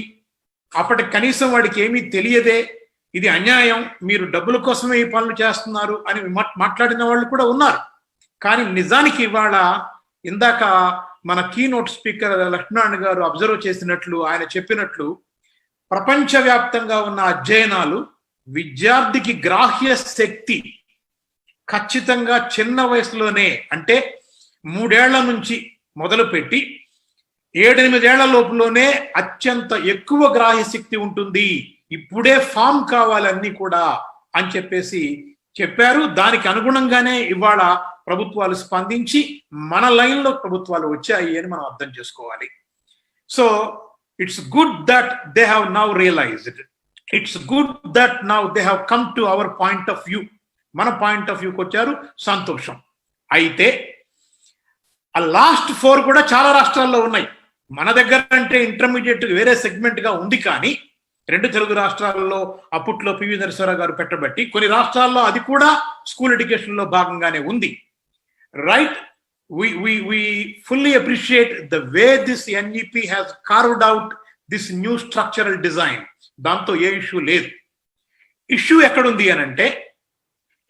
అప్పటికి కనీసం వాడికి ఏమీ తెలియదే, ఇది అన్యాయం, మీరు డబ్బుల కోసమే ఈ పనులు చేస్తున్నారు అని మాట్లాడిన వాళ్ళు కూడా ఉన్నారు. కానీ నిజానికి ఇవాళ ఇందాక మన కీనోట్ స్పీకర్ లక్ష్మణ్ గారు అబ్జర్వ్ చేసినట్లు, ఆయన చెప్పినట్లు, ప్రపంచవ్యాప్తంగా ఉన్న అధ్యయనాలు విద్యార్థికి గ్రాహ్య శక్తి ఖచ్చితంగా చిన్న వయసులోనే, అంటే 3 ఏళ్ల నుంచి మొదలుపెట్టి 7-8 ఏళ్ల లోపులోనే అత్యంత ఎక్కువ గ్రాహ్య శక్తి ఉంటుంది, ఇప్పుడే ఫామ్ కావాలన్నీ కూడా అని చెప్పేసి చెప్పారు. దానికి అనుగుణంగానే ఇవాళ ప్రభుత్వాలు స్పందించి మన లైన్లో ప్రభుత్వాలు వచ్చాయి అని మనం అర్థం చేసుకోవాలి. So it's good that they have now realized, it's good that now they have come to our point of view. మన పాయింట్ ఆఫ్ వ్యూకి వచ్చారు, సంతోషం. అయితే ఆ లాస్ట్ 4 కూడా చాలా రాష్ట్రాల్లో ఉన్నాయి. మన దగ్గర అంటే ఇంటర్మీడియట్ వేరే సెగ్మెంట్ గా ఉంది. కానీ 2 తెలుగు రాష్ట్రాల్లో అప్పట్లో పివి నరసింహారావు గారు పెట్టబట్టి కొన్ని రాష్ట్రాల్లో అది కూడా స్కూల్ ఎడ్యుకేషన్ లో భాగంగానే ఉంది. Right, we fully appreciate the way this NEP has carved out this new structural design. దాంతో ఏ ఇష్యూ లేదు. ఇష్యూ ఎక్కడుంది అని అంటే,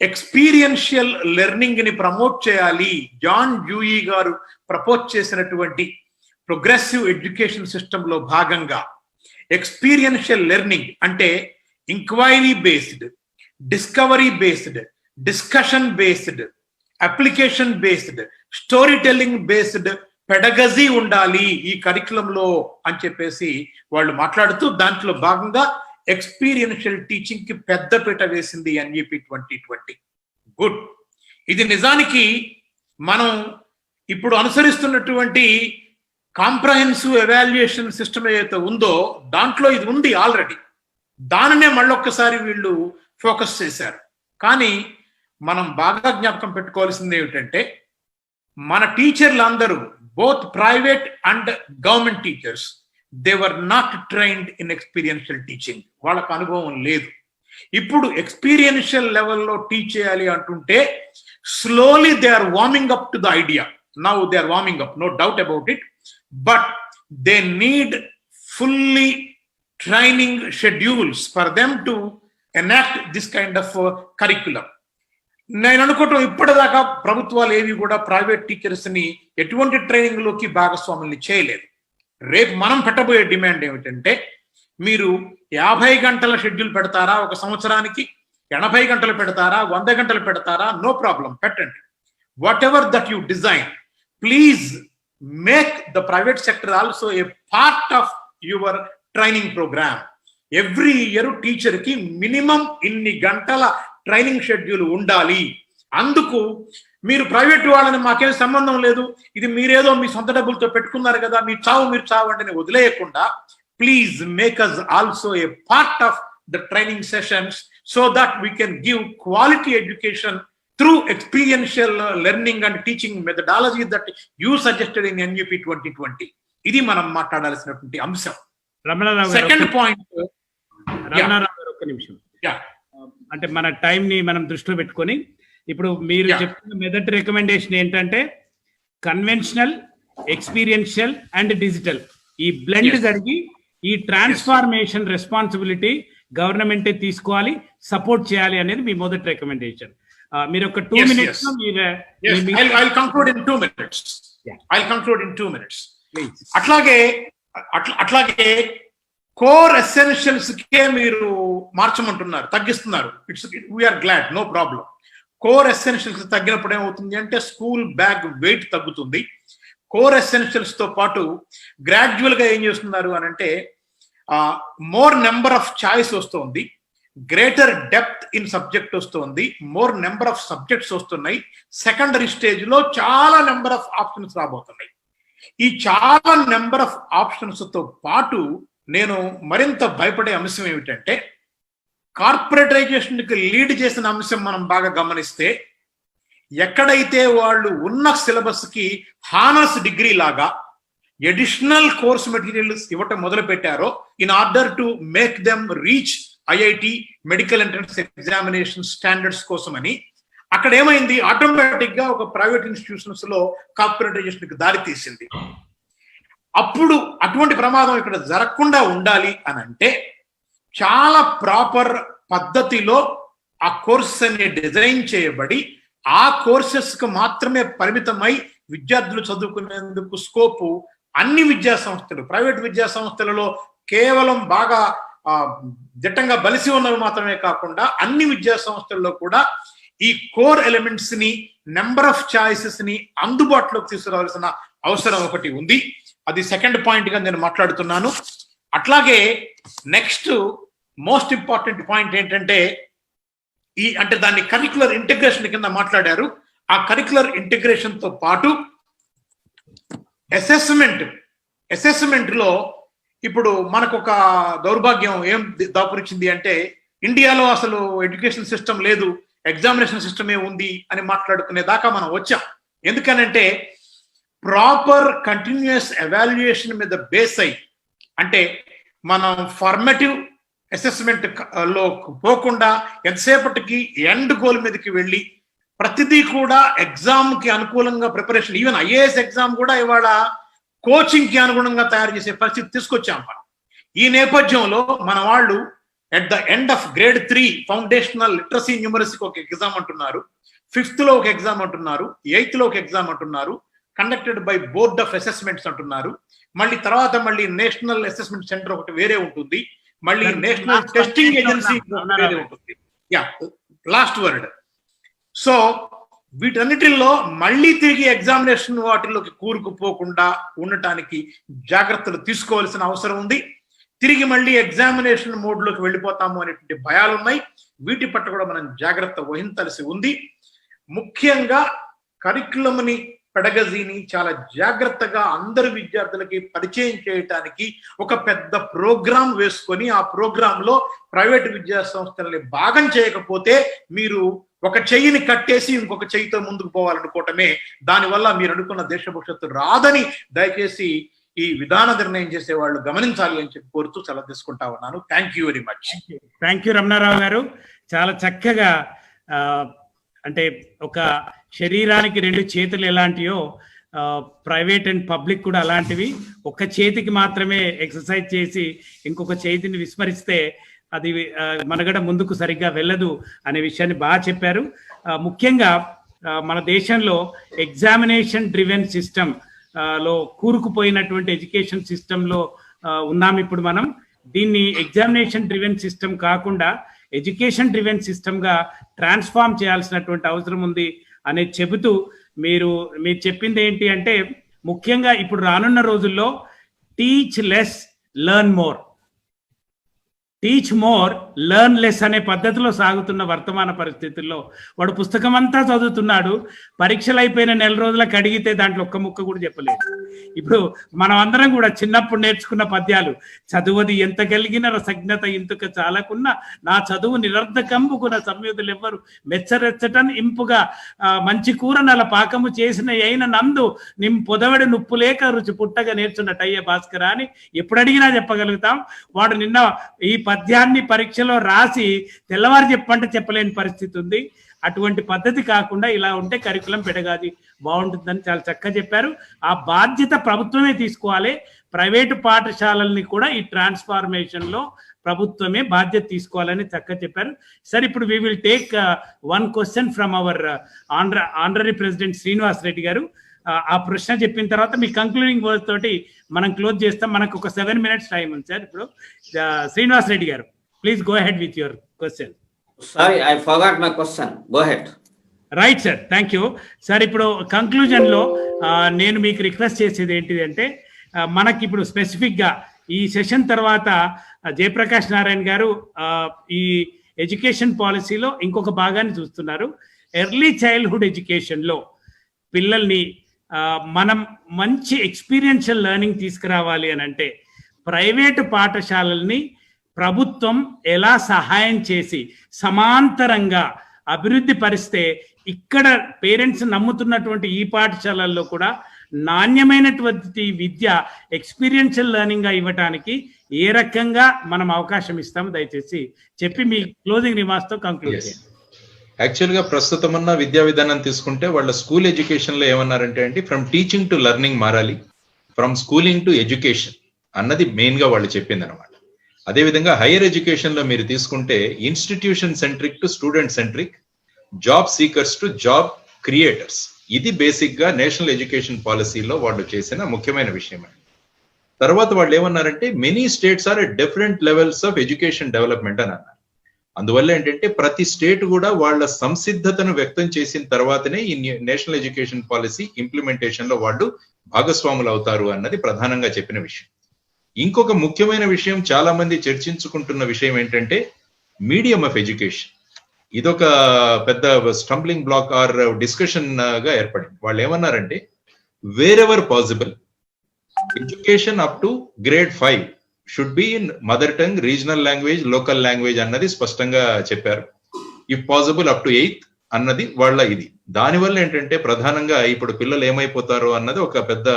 ఎక్స్పీరియన్షియల్ లెర్నింగ్ ని ప్రమోట్ చేయాలి. జాన్ డ్యూయీ గారు ప్రపోజ్ చేసినటువంటి ప్రోగ్రెసివ్ ఎడ్యుకేషన్ సిస్టమ్ లో భాగంగా ఎక్స్పీరియన్షియల్ లెర్నింగ్ అంటే inquiry based, discovery based, discussion based, application based, story telling based pedagogy ఉండాలి ఈ కరికులంలో అని చెప్పేసి వాళ్ళు మాట్లాడుతూ, దాంట్లో భాగంగా ఎక్స్పీరియన్షియల్ టీచింగ్ కి పెద్దపీట వేసింది ఎన్ఈపి 2020. గుడ్. ఇది నిజానికి మనం ఇప్పుడు అనుసరిస్తున్నటువంటి కాంప్రహెన్సివ్ ఎవాల్యుయేషన్ సిస్టమ్ ఏదైతే ఉందో దాంట్లో ఇది ఉంది ఆల్రెడీ. దానినే మళ్ళొక్కసారి వీళ్ళు ఫోకస్ చేశారు. కానీ మనం బాగా జ్ఞాపకం పెట్టుకోవాల్సింది ఏమిటంటే, మన టీచర్లు అందరూ both private and government teachers, they were not trained in experiential teaching. వాళ్ళకు అనుభవం లేదు. ఇప్పుడు ఎక్స్పీరియన్షియల్ లెవెల్లో టీచ్ చేయాలి అంటుంటే slowly they are warming up to the idea. Now they are warming up, no doubt about it. But they need fully training schedules for them to enact this kind of curriculum. నేను అనుకోవటం ఇప్పటిదాకా ప్రభుత్వాలు ఏవి కూడా ప్రైవేట్ టీచర్స్ ని ఎటువంటి ట్రైనింగ్ లోకి భాగస్వాముల్ని చేయలేదు. రేపు మనం పెట్టబోయే డిమాండ్ ఏమిటంటే, మీరు 50 గంటల షెడ్యూల్ పెడతారా ఒక సంవత్సరానికి, 80 గంటలు పెడతారా, 100 గంటలు పెడతారా, నో ప్రాబ్లం, పెట్టండి. What ever that you design, please make the private sector also a part of your training program. Every year teacher కి మినిమం ఇన్ని గంటల ట్రైనింగ్ షెడ్యూల్ ఉండాలి. అందుకు మీరు ప్రైవేట్ వాళ్ళని మాకేం సంబంధం లేదు, ఇది మీరేదో మీ సొంత డబ్బులతో పెట్టుకున్నారు కదా, మీ చావు మీరు చావు అంటే వదిలేయకుండా please make us also a part of the training sessions so that we can give quality education through experiential learning and teaching methodology that you suggested in NUP 2020. ఇది మనం మాట్లాడాల్సినటువంటి అంశం. సెకండ్ పాయింట్ రమణారావు గారు ఒక్క నిమిషం, అంటే మన టైం ని మనం దృష్టిలో పెట్టుకొని ఇప్పుడు మీరు చెప్పిన మొదటి రికమెండేషన్ ఏంటంటే కన్వెన్షనల్, ఎక్స్పీరియన్షియల్ అండ్ డిజిటల్ ఈ బ్లెండ్ జరిగి ఈ ట్రాన్స్ఫార్మేషన్ రెస్పాన్సిబిలిటీ గవర్నమెంటే తీసుకోవాలి, సపోర్ట్ చేయాలి అనేది మీ మొదటి రికమెండేషన్. మీరు ఒక 2 minutes I'll conclude in 2 minutes. I'll conclude in 2 minutes. అట్లాగే కోర్ ఎసెన్షియల్స్ కే మీరు మార్చమంటున్నారు, తగ్గిస్తున్నారు. We are glad, no problem. Core essentials తగ్గినప్పుడు ఏమవుతుంది అంటే స్కూల్ బ్యాగ్ వెయిట్ తగ్గుతుంది. కోర్ ఎసెన్షియల్స్ తో పాటు గ్రాడ్యువల్ గా ఏం చేస్తున్నారు అని అంటే మోర్ నెంబర్ ఆఫ్ చాయిస్ వస్తుంది, గ్రేటర్ డెప్త్ ఇన్ సబ్జెక్ట్ వస్తుంది, మోర్ నెంబర్ ఆఫ్ సబ్జెక్ట్స్ వస్తున్నాయి. సెకండరీ స్టేజ్ లో చాలా నెంబర్ ఆఫ్ ఆప్షన్స్ రాబోతున్నాయి. ఈ చాలా నెంబర్ ఆఫ్ ఆప్షన్స్ తో పాటు నేను మరింత భయపడే అంశం ఏమిటంటే కార్పొరేటైజేషన్ కి లీడ్ చేసిన అంశం మనం బాగా గమనిస్తే ఎక్కడైతే వాళ్ళు ఉన్న సిలబస్ కి హానర్స్ డిగ్రీ లాగా అడిషనల్ కోర్స్ మెటీరియల్స్ ఇవ్వటం మొదలు పెట్టారో in order to make them reach IIT medical entrance examination standards కోసమని అక్కడ ఏమైంది, ఆటోమేటిక్ గా ఒక ప్రైవేట్ ఇన్స్టిట్యూషన్స్ లో కార్పొరేటైజేషన్ కి దారి తీసింది. అప్పుడు అటువంటి ప్రమాదం ఇక్కడ జరగకుండా ఉండాలి అని అంటే చాలా ప్రాపర్ పద్ధతిలో ఆ కోర్సెస్ అన్ని డిజైన్ చేయబడి ఆ కోర్సెస్ కు మాత్రమే పరిమితమై విద్యార్థులు చదువుకునేందుకు స్కోపు అన్ని విద్యా సంస్థలు, ప్రైవేట్ విద్యా సంస్థలలో కేవలం బాగా దిట్టంగా బలిసి ఉన్నవి మాత్రమే కాకుండా అన్ని విద్యా సంస్థల్లో కూడా ఈ కోర్ ఎలిమెంట్స్ ని, నెంబర్ ఆఫ్ చాయిసెస్ ని అందుబాటులోకి తీసుకురావాల్సిన అవసరం ఒకటి ఉంది. అది సెకండ్ పాయింట్ గా నేను మాట్లాడుతున్నాను. అట్లాగే నెక్స్ట్ మోస్ట్ ఇంపార్టెంట్ పాయింట్ ఏంటంటే అంటే దాన్ని కరిక్యులర్ ఇంటిగ్రేషన్ కింద మాట్లాడారు. ఆ కరిక్యులర్ ఇంటిగ్రేషన్ తో పాటు అసెస్మెంట్ లో ఇప్పుడు మనకు ఒక దౌర్భాగ్యం ఏం దాపురిచింది అంటే ఇండియాలో అసలు ఎడ్యుకేషన్ సిస్టమ్ లేదు, ఎగ్జామినేషన్ సిస్టమే ఉంది అని మాట్లాడుకునే దాకా మనం వచ్చాం. ఎందుకనంటే ప్రాపర్ కంటిన్యూస్ ఎవాల్యుయేషన్ మీద బేస్ అయ్యి, అంటే మనం ఫార్మేటివ్ అసెస్మెంట్ లో పోకుండా ఎంతసేపటికి ఎండ్ గోల్ మీదకి వెళ్ళి ప్రతిదీ కూడా ఎగ్జామ్ కి అనుకూలంగా ప్రిపరేషన్, ఈవెన్ ఐఏఎస్ ఎగ్జామ్ కూడా ఇవాళ కోచింగ్ కి అనుగుణంగా తయారు చేసే పరిస్థితి తీసుకొచ్చాం మనం. ఈ నేపథ్యంలో మన వాళ్ళు at the end of grade 3 foundational literacy న్యూమరసీకి ఒక ఎగ్జామ్ అంటున్నారు, 5th లో ఒక ఎగ్జామ్ అంటున్నారు, 8th లో ఒక ఎగ్జామ్ అంటున్నారు, conducted by board of assessments అంటున్నారు. మళ్ళీ తర్వాత మళ్ళీ నేషనల్ అసెస్మెంట్ సెంటర్ ఒకటి వేరే ఉంటుంది, మళ్ళీ నేషనల్ టెస్టింగ్ ఏజెన్సీ వేరే ఉంటుంది. Last word. సో వీటన్నిటిల్లో మళ్ళీ తిరిగి ఎగ్జామినేషన్ వాటిల్లోకి కూరుకుపోకుండా ఉండటానికి జాగ్రత్తలు తీసుకోవాల్సిన అవసరం ఉంది. తిరిగి మళ్ళీ ఎగ్జామినేషన్ మోడ్ లోకి వెళ్ళిపోతాము అనేటువంటి భయాలు ఉన్నాయి. వీటి పట్ల కూడా మనం జాగ్రత్త వహించాల్సి ఉంది. ముఖ్యంగా కరిక్యులంని, పెడగజీని చాలా జాగ్రత్తగా అందరు విద్యార్థులకి పరిచయం చేయటానికి ఒక పెద్ద ప్రోగ్రాం వేసుకొని ఆ ప్రోగ్రామ్ లో ప్రైవేట్ విద్యా సంస్థలని భాగం చేయకపోతే మీరు ఒక చెయ్యిని కట్టేసి ఇంకొక చెయ్యితో ముందుకు పోవాలనుకోవటమే, దానివల్ల మీరు అనుకున్న దేశ భవిష్యత్తు రాదని దయచేసి ఈ విధాన నిర్ణయం చేసే వాళ్ళు గమనించాలి అని చెప్పి కోరుతూ సెలవు తీసుకుంటా ఉన్నాను. Thank you very much. Thank you Ramana Rao garu. చాలా చక్కగా అంటే ఒక శరీరానికి 2 చేతులు ఎలాంటివో ప్రైవేట్ అండ్ పబ్లిక్ కూడా అలాంటివి. ఒక చేతికి మాత్రమే ఎక్సర్సైజ్ చేసి ఇంకొక చేతిని విస్మరిస్తే అది మనగడ ముందుకు సరిగ్గా వెళ్ళదు అనే విషయాన్ని బాగా చెప్పారు. ముఖ్యంగా మన దేశంలో ఎగ్జామినేషన్ డ్రివెన్ సిస్టమ్ లో కూరుకుపోయినటువంటి ఎడ్యుకేషన్ సిస్టంలో ఉన్నాం ఇప్పుడు మనం. దీన్ని ఎగ్జామినేషన్ డ్రివెన్ సిస్టమ్ కాకుండా ఎడ్యుకేషన్ డ్రివెన్ సిస్టమ్ గా ట్రాన్స్ఫార్మ్ చేయాల్సినటువంటి అవసరం ఉంది అనేది చెబుతూ మీరు చెప్పింది ఏంటి అంటే ముఖ్యంగా ఇప్పుడు రానున్న రోజుల్లో teach less learn more, teach more learn less అనే పద్ధతిలో సాగుతున్న వర్తమాన పరిస్థితుల్లో వాడు పుస్తకం అంతా చదువుతున్నాడు, పరీక్షలు అయిపోయిన నెల రోజులకు అడిగితే దాంట్లో ఒక్క ముక్క కూడా చెప్పలేదు. ఇప్పుడు మనం అందరం కూడా చిన్నప్పుడు నేర్చుకున్న పద్యాలు, చదువది ఎంత కలిగిన రసజ్ఞత ఇంతుక చాలకున్న నా చదువు నిరర్ధకంబుకున్న సంయుతులు ఎవ్వరు మెచ్చరెచ్చటన్ ఇంపుగా మంచి కూర నల పాకము చేసిన అయిన నందు నిమ్ పొదవడి నుప్పు లేక రుచి పుట్టగా నేర్చున్నట్టయ్య భాస్కర అని ఎప్పుడు అడిగినా చెప్పగలుగుతాం. వాడు నిన్న ఈ పద్యాన్ని పరీక్షలో రాసి తెల్లవారు చెప్పంటే చెప్పలేని పరిస్థితి ఉంది. అటువంటి పద్ధతి కాకుండా ఇలా ఉంటే కరికులం పెడగాది బాగుంటుందని చాలా చక్కగా చెప్పారు. ఆ బాధ్యత ప్రభుత్వమే తీసుకోవాలి. ప్రైవేటు పాఠశాలల్ని కూడా ఈ ట్రాన్స్ఫార్మేషన్ లో ప్రభుత్వమే బాధ్యత తీసుకోవాలని చక్కగా చెప్పారు. సార్, ఇప్పుడు we will take one question from our honorary president Srinivas Reddy garu. ఆ ప్రశ్న చెప్పిన తర్వాత మీ కంక్లూడింగ్ వర్డ్ తోటి మనం క్లోజ్ చేస్తాం. మనకు ఒక 7 minutes టైం ఉంది సార్. ఇప్పుడు శ్రీనివాస్ రెడ్డి గారు, please go ahead with your question. Sorry, I forgot my question. Go ahead. Right sir, thank you sir. ఇప్పుడు కంక్లూజన్ లో నేను మీకు రిక్వెస్ట్ చేసేది ఏంటిది అంటే, మనకి ఇప్పుడు స్పెసిఫిక్ గా ఈ సెషన్ తర్వాత జయప్రకాష్ నారాయణ గారు ఈ ఎడ్యుకేషన్ పాలసీలో ఇంకొక భాగాన్ని చూస్తున్నారు. ఎర్లీ చైల్డ్హుడ్ ఎడ్యుకేషన్ లో పిల్లల్ని మనం మంచి ఎక్స్పీరియన్షియల్ లెర్నింగ్ తీసుకురావాలి అని అంటే ప్రైవేటు పాఠశాలల్ని ప్రభుత్వం ఎలా సహాయం చేసి సమాంతరంగా అభివృద్ధి పరిస్తే ఇక్కడ పేరెంట్స్ నమ్ముతున్నటువంటి ఈ పాఠశాలల్లో కూడా నాణ్యమైనటువంటి విద్య ఎక్స్పీరియన్షియల్ లెర్నింగ్ గా ఇవ్వటానికి ఏ రకంగా మనం అవకాశం ఇస్తామో దయచేసి చెప్పి మీ క్లోజింగ్ రిమార్క్స్ తో కంక్లూడ్ చేయండి. యాక్చువల్ గా ప్రస్తుతం ఉన్న విద్యా విధానం తీసుకుంటే వాళ్ళ స్కూల్ ఎడ్యుకేషన్ లో ఏమన్నారంటే అండి, ఫ్రమ్ టీచింగ్ టు లెర్నింగ్ మారాలి, ఫ్రమ్ స్కూలింగ్ టు ఎడ్యుకేషన్ అన్నది మెయిన్ గా వాళ్ళు చెప్పింది అనమాట. అదేవిధంగా హైయర్ ఎడ్యుకేషన్ లో మీరు తీసుకుంటే institution centric to student centric, job seekers to job creators. ఇది బేసిక్ గా నేషనల్ ఎడ్యుకేషన్ పాలసీలో వాళ్ళు చేసిన ముఖ్యమైన విషయం అండి. తర్వాత వాళ్ళు ఏమన్నారంటే many states are at different levels of education development అని అన్నారు. అందువల్ల ఏంటంటే ప్రతి స్టేట్ కూడా వాళ్ళ సంసిద్ధతను వ్యక్తం చేసిన తర్వాతనే ఈ నేషనల్ ఎడ్యుకేషన్ పాలసీ ఇంప్లిమెంటేషన్ లో వాళ్ళు భాగస్వాములు అవుతారు అన్నది ప్రధానంగా చెప్పిన విషయం. ఇంకొక ముఖ్యమైన విషయం, చాలా మంది చర్చించుకుంటున్న విషయం ఏంటంటే మీడియం ఆఫ్ ఎడ్యుకేషన్. ఇదొక పెద్ద స్టంబ్లింగ్ బ్లాక్ ఆర్ డిస్కషన్ గా ఏర్పడింది. వాళ్ళు ఏమన్నారంటే wherever possible education up to grade 5 should be in mother tongue, regional language, local language అన్నది స్పష్టంగా చెప్పారు. If possible up to 8th అన్నది వాళ్ళ ఇది. దానివల్ల ఏంటంటే ప్రధానంగా ఇప్పుడు పిల్లలు ఏమైపోతారో అన్నది ఒక పెద్ద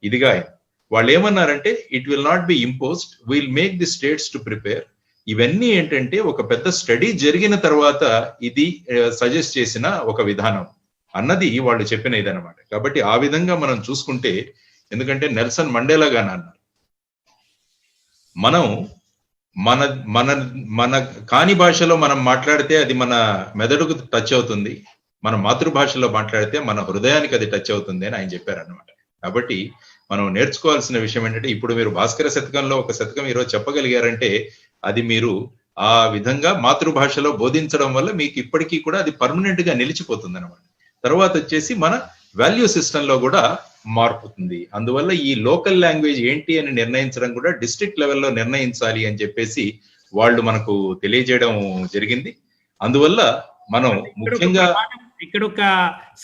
ఇదిగా అయింది. వాళ్ళు ఏమన్నారంటే it will not be imposed, will make the states to prepare. ఇవన్నీ ఏంటంటే ఒక పెద్ద స్టడీ జరిగిన తర్వాత ఇది సజెస్ట్ చేసిన ఒక విధానం అన్నది వాళ్ళు చెప్పిన ఇదనమాట. కాబట్టి ఆ విధంగా మనం చూసుకుంటే, ఎందుకంటే నెల్సన్ మండేలా గాని అన్నారు, మనం మన మన మన కాని భాషలో మనం మాట్లాడితే అది మన మెదడుకు టచ్ అవుతుంది, మన మాతృభాషలో మాట్లాడితే మన హృదయానికి అది టచ్ అవుతుంది అని ఆయన చెప్పారు అన్నమాట. కాబట్టి మనం నేర్చుకోవాల్సిన విషయం ఏంటంటే, ఇప్పుడు మీరు భాస్కర శతకంలో ఒక శతకం ఈరోజు చెప్పగలిగారంటే అది మీరు ఆ విధంగా మాతృభాషలో బోధించడం వల్ల మీకు ఇప్పటికీ కూడా అది పర్మనెంట్ గా నిలిచిపోతుంది అనమాట. తర్వాత వచ్చేసి మన వాల్యూ సిస్టమ్ లో కూడా మారుతుంది. అందువల్ల ఈ లోకల్ లాంగ్వేజ్ ఏంటి అని నిర్ణయించడం కూడా డిస్ట్రిక్ట్ లెవెల్లో నిర్ణయించాలి అని చెప్పేసి వాళ్ళు మనకు తెలియజేయడం జరిగింది. అందువల్ల మనం ముఖ్యంగా ఇక్కడ ఒక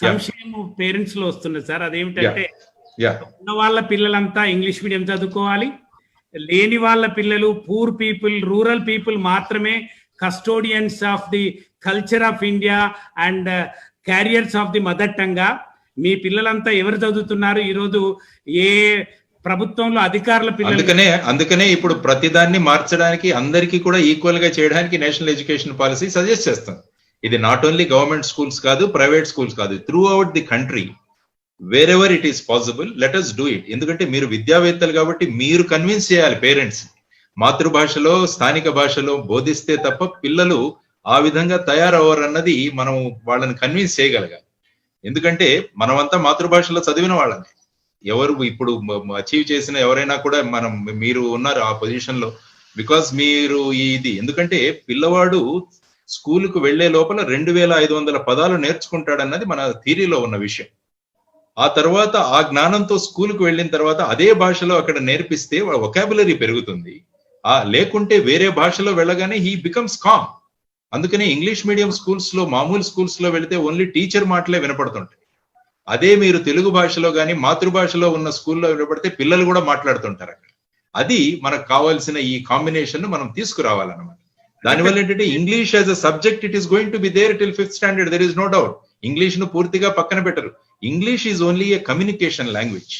సంశయం పేరెంట్స్ లో వస్తుంది సార్, అదేమిటంటే ఉన్న వాళ్ళ పిల్లలంతా ఇంగ్లీష్ మీడియం చదువుకోవాలి, లేని వాళ్ళ పిల్లలు పూర్ పీపుల్, రూరల్ పీపుల్ మాత్రమే custodians of the culture of India and carriers of the mother tongue. మీ పిల్లలంతా ఎవరు చదువుతున్నారు ఈరోజు? ఏ ప్రభుత్వంలో అధికారుల పిల్లలు? అందుకనే ఇప్పుడు ప్రతిదాన్ని మార్చడానికి, అందరికీ కూడా ఈక్వల్ గా చేయడానికి నేషనల్ ఎడ్యుకేషన్ పాలసీ సజెస్ట్ చేస్తుంది. ఇది నాట్ ఓన్లీ గవర్నమెంట్ స్కూల్స్ కాదు, ప్రైవేట్ స్కూల్స్ కాదు, through out the country wherever it is possible let us do it. ఎందుకంటే మీరు విద్యావేత్తలు కాబట్టి మీరు కన్విన్స్ చేయాలి పేరెంట్స్. మాతృభాషలో, స్థానిక భాషలో బోధిస్తే తప్ప పిల్లలు ఆ విధంగా తయారవ్వరు అన్నది మనం వాళ్ళని కన్విన్స్ చేయగలగాలి. ఎందుకంటే మనమంతా మాతృభాషలో చదివిన వాళ్ళని, ఎవరు ఇప్పుడు అచీవ్ చేసిన ఎవరైనా కూడా మీరు ఉన్నారు ఆ పొజిషన్ లో బికాస్ మీరు ఇది. ఎందుకంటే పిల్లవాడు స్కూలుకు వెళ్లే లోపల 2500 పదాలు నేర్చుకుంటాడన్నది మన థియరీలో ఉన్న విషయం. ఆ తర్వాత ఆ జ్ఞానంతో స్కూలుకు వెళ్ళిన తర్వాత అదే భాషలో అక్కడ నేర్పిస్తే వాళ్ళ వొకాబులరీ పెరుగుతుంది. లేకుంటే వేరే భాషలో వెళ్ళగానే హీ బికమ్స్ కామ్. అందుకనే ఇంగ్లీష్ మీడియం స్కూల్స్ లో, మామూలు స్కూల్స్ లో వెళితే ఓన్లీ టీచర్ మాటలే వినపడుతుంటాయి. అదే మీరు తెలుగు భాషలో కానీ మాతృభాషలో ఉన్న స్కూల్లో వినపడితే పిల్లలు కూడా మాట్లాడుతుంటారు అక్కడ. అది మనకు కావాల్సిన ఈ కాంబినేషన్ మనం తీసుకురావాలన్నమాట. దానివల్ల ఏంటంటే English as a subject it is going to be there till 5th standard, there is no doubt. English ను పూర్తిగా పక్కన పెట్టరు. English is only a communication language.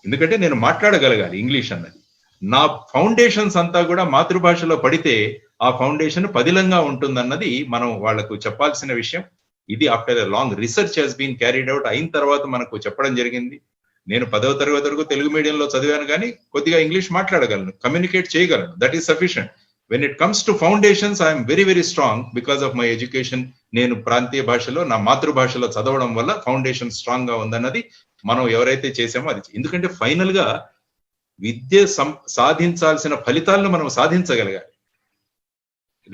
ఎందుకంటే నేను మాట్లాడగలగాలి ఇంగ్లీష్ అన్నది. నా ఫౌండేషన్స్ అంతా కూడా మాతృభాషలో పడితే ఆ ఫౌండేషన్ పదిలంగా ఉంటుందన్నది మనం వాళ్లకు చెప్పాల్సిన విషయం. ఇది after a long research has been carried out అయిన తర్వాత మనకు చెప్పడం జరిగింది. నేను 10వ తరగతి వరకు తెలుగు మీడియంలో చదివాను, కానీ కొద్దిగా ఇంగ్లీష్ మాట్లాడగలను, కమ్యూనికేట్ చేయగలను. That is sufficient. When it comes to foundations I'm very very strong because of my education. నేను ప్రాంతీయ భాషలో, నా మాతృభాషలో చదవడం వల్ల ఫౌండేషన్ స్ట్రాంగ్ గా ఉందన్నది మనం ఎవరైతే చేసామో అది. ఎందుకంటే ఫైనల్ గా విద్య సాధించాల్సిన ఫలితాలను మనం సాధించగలగాలి.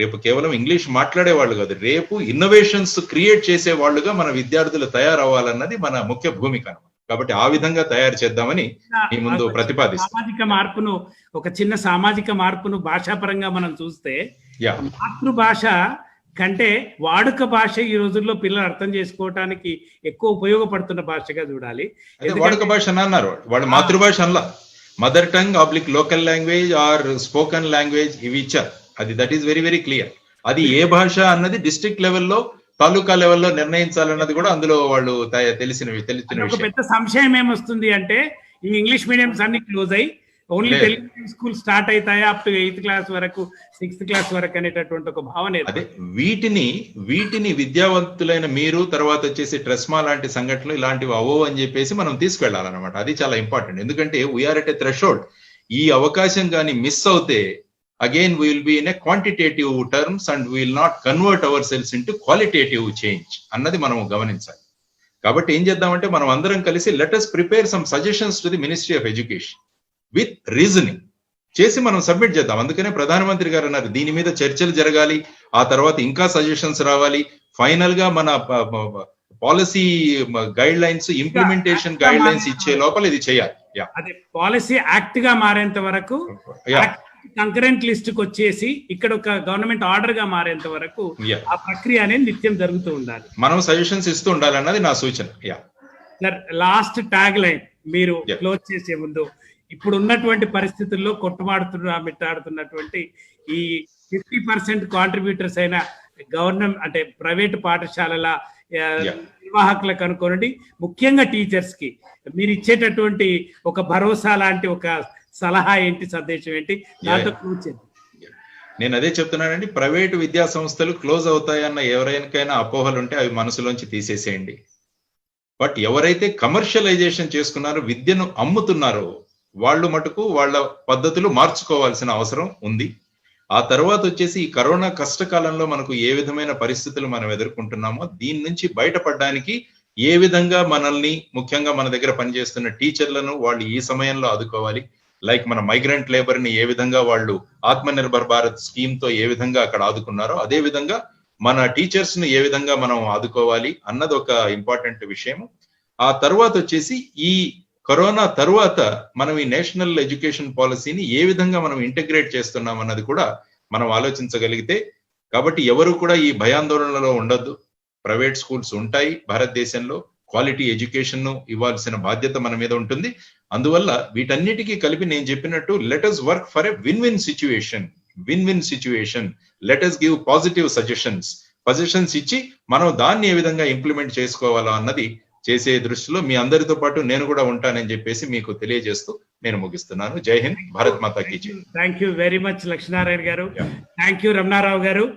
రేపు కేవలం ఇంగ్లీష్ మాట్లాడే వాళ్ళు కాదు, రేపు ఇన్నోవేషన్స్ క్రియేట్ చేసే వాళ్ళుగా మన విద్యార్థులు తయారవ్వాలన్నది మన ముఖ్య భూమిక. కాబట్టి ఆ విధంగా తయారు చేద్దామని మీ ముందు ప్రతిపాదిస్తాం. సామాజిక మార్పును, ఒక చిన్న సామాజిక మార్పును భాషాపరంగా మనం చూస్తే, మాతృభాష కంటే వాడుక భాష ఈ రోజుల్లో పిల్లలు అర్థం చేసుకోవటానికి ఎక్కువ ఉపయోగపడుతున్న భాషగా చూడాలి. వాడుక భాష అన్నారు వాళ్ళు, మాతృభాష అనలా. Mother tongue oblique local language or spoken language ఇవి ఇచ్చారు. అది that is very very clear. అది ఏ భాష అన్నది డిస్ట్రిక్ట్ లెవెల్లో, తాలూకా లెవెల్లో నిర్ణయించాలన్నది కూడా అందులో వాళ్ళు తెలిసిన విషయం. పెద్ద సంశయం ఏమొస్తుంది అంటే, ఈ ఇంగ్లీష్ మీడియంస్ అన్ని క్లోజ్ అయ్యి ఓన్లీ తెలుగు స్కూల్ స్టార్ట్ అవుతాయా అప్ టు 8th క్లాస్ వరకు, 6th క్లాస్ వరకు అనేటటువంటి ఒక భావన. అదే వీటిని విద్యావంతులైన మీరు, తర్వాత వచ్చేసి ట్రెస్మా లాంటి సంఘటనలు ఇలాంటివి అవో అని చెప్పేసి మనం తీసుకెళ్లాలన్నమాట. అది చాలా ఇంపార్టెంట్. ఎందుకంటే వీఆర్ ఎట్ ఎ థ్రెషోల్డ్. ఈ అవకాశం కానీ మిస్ అవుతే again we will be in a quantitative terms and we will not convert ourselves into qualitative change అన్నది మనం గమనించాలి. కాబట్టి ఏం చేద్దామంటే మనం అందరం కలిసి let us prepare some suggestions to the Ministry of Education with reasoning చేసి మనం సబ్మిట్ చేద్దాం. అందుకనే ప్రధానమంత్రి గారు అన్నారు దీని మీద చర్చలు జరగాలి, ఆ తర్వాత ఇంకా సజెషన్స్ రావాలి. ఫైనల్ గా మన policy guide lines, implementation guide lines ఇచ్చే లోపల ఇది చేయాలి. అదే పాలసీ యాక్ట్ గా మారేంత వరకు, కంకరెంట్ లిస్ట్ కి వచ్చేసి ఇక్కడ ఒక గవర్నమెంట్ ఆర్డర్ గా మారేంత వరకు ఆ ప్రక్రియ అనేది నిత్యం జరుగుతూ ఉండాలి. మనం సజెషన్స్ ఇస్తూ ఉండాలి అన్నది నా సూచన. సార్, లాస్ట్ ట్యాగ్ లైన్ మీరు క్లోజ్ చేసే ముందు, ఇప్పుడు ఉన్నటువంటి పరిస్థితుల్లో మిట్టాడుతున్నటువంటి ఈ 50% కాంట్రిబ్యూటర్స్ అయిన గవర్నమెంట్ అంటే ప్రైవేటు పాఠశాలల నిర్వాహకులకు అనుకోనండి, ముఖ్యంగా టీచర్స్ కి మీరు ఇచ్చేటటువంటి ఒక భరోసా లాంటి ఒక సలహా ఏంటి, సందేశం ఏంటి, దాంతో క్లోజ్ చేద్దాం. నేను అదే చెప్తున్నానండి, ప్రైవేటు విద్యా సంస్థలు క్లోజ్ అవుతాయన్న ఎవరికైనా అపోహలు ఉంటే అవి మనసులోంచి తీసేసేయండి. బట్ ఎవరైతే కమర్షియలైజేషన్ చేసుకున్నారో, విద్యను అమ్ముతున్నారో, వాళ్ళు మటుకు వాళ్ళ పద్ధతులు మార్చుకోవాల్సిన అవసరం ఉంది. ఆ తర్వాత వచ్చేసి ఈ కరోనా కష్టకాలంలో మనకు ఏ విధమైన పరిస్థితులు మనం ఎదుర్కొంటున్నామో దీని నుంచి బయటపడడానికి ఏ విధంగా మనల్ని, ముఖ్యంగా మన దగ్గర పనిచేస్తున్న టీచర్లను వాళ్ళు ఈ సమయంలో ఆదుకోవాలి. లైక్ మన మైగ్రెంట్ లేబర్ ని ఏ విధంగా వాళ్ళు ఆత్మనిర్భర్ భారత్ స్కీమ్ తో ఏ విధంగా అక్కడ ఆదుకున్నారో, అదే విధంగా మన టీచర్స్ ను ఏ విధంగా మనం ఆదుకోవాలి అన్నది ఒక ఇంపార్టెంట్ విషయం. ఆ తర్వాత వచ్చేసి ఈ కరోనా తర్వాత మనం ఈ నేషనల్ ఎడ్యుకేషన్ పాలసీని ఏ విధంగా మనం ఇంటిగ్రేట్ చేస్తున్నాం అన్నది కూడా మనం ఆలోచించగలిగితే, కాబట్టి ఎవరు కూడా ఈ భయాందోళనలో ఉండొద్దు. ప్రైవేట్ స్కూల్స్ ఉంటాయి భారతదేశంలో, క్వాలిటీ ఎడ్యుకేషన్ ను ఇవ్వాల్సిన బాధ్యత మన మీద ఉంటుంది. అందువల్ల వీటన్నిటికీ కలిపి నేను చెప్పినట్టు let us work for a win win situation. Let us give positive suggestions ఇచ్చి మనం దాన్ని ఏ విధంగా ఇంప్లిమెంట్ చేసుకోవాలో అన్నది చేసే దృష్టిలో మీ అందరితో పాటు నేను కూడా ఉంటానని చెప్పేసి మీకు తెలియజేస్తూ నేను ముగిస్తున్నాను. జై హింద్, భారత్ మాతా కీ జై. Thank you very much Lakshminarayana garu. Thank you Ramana Rao గారు.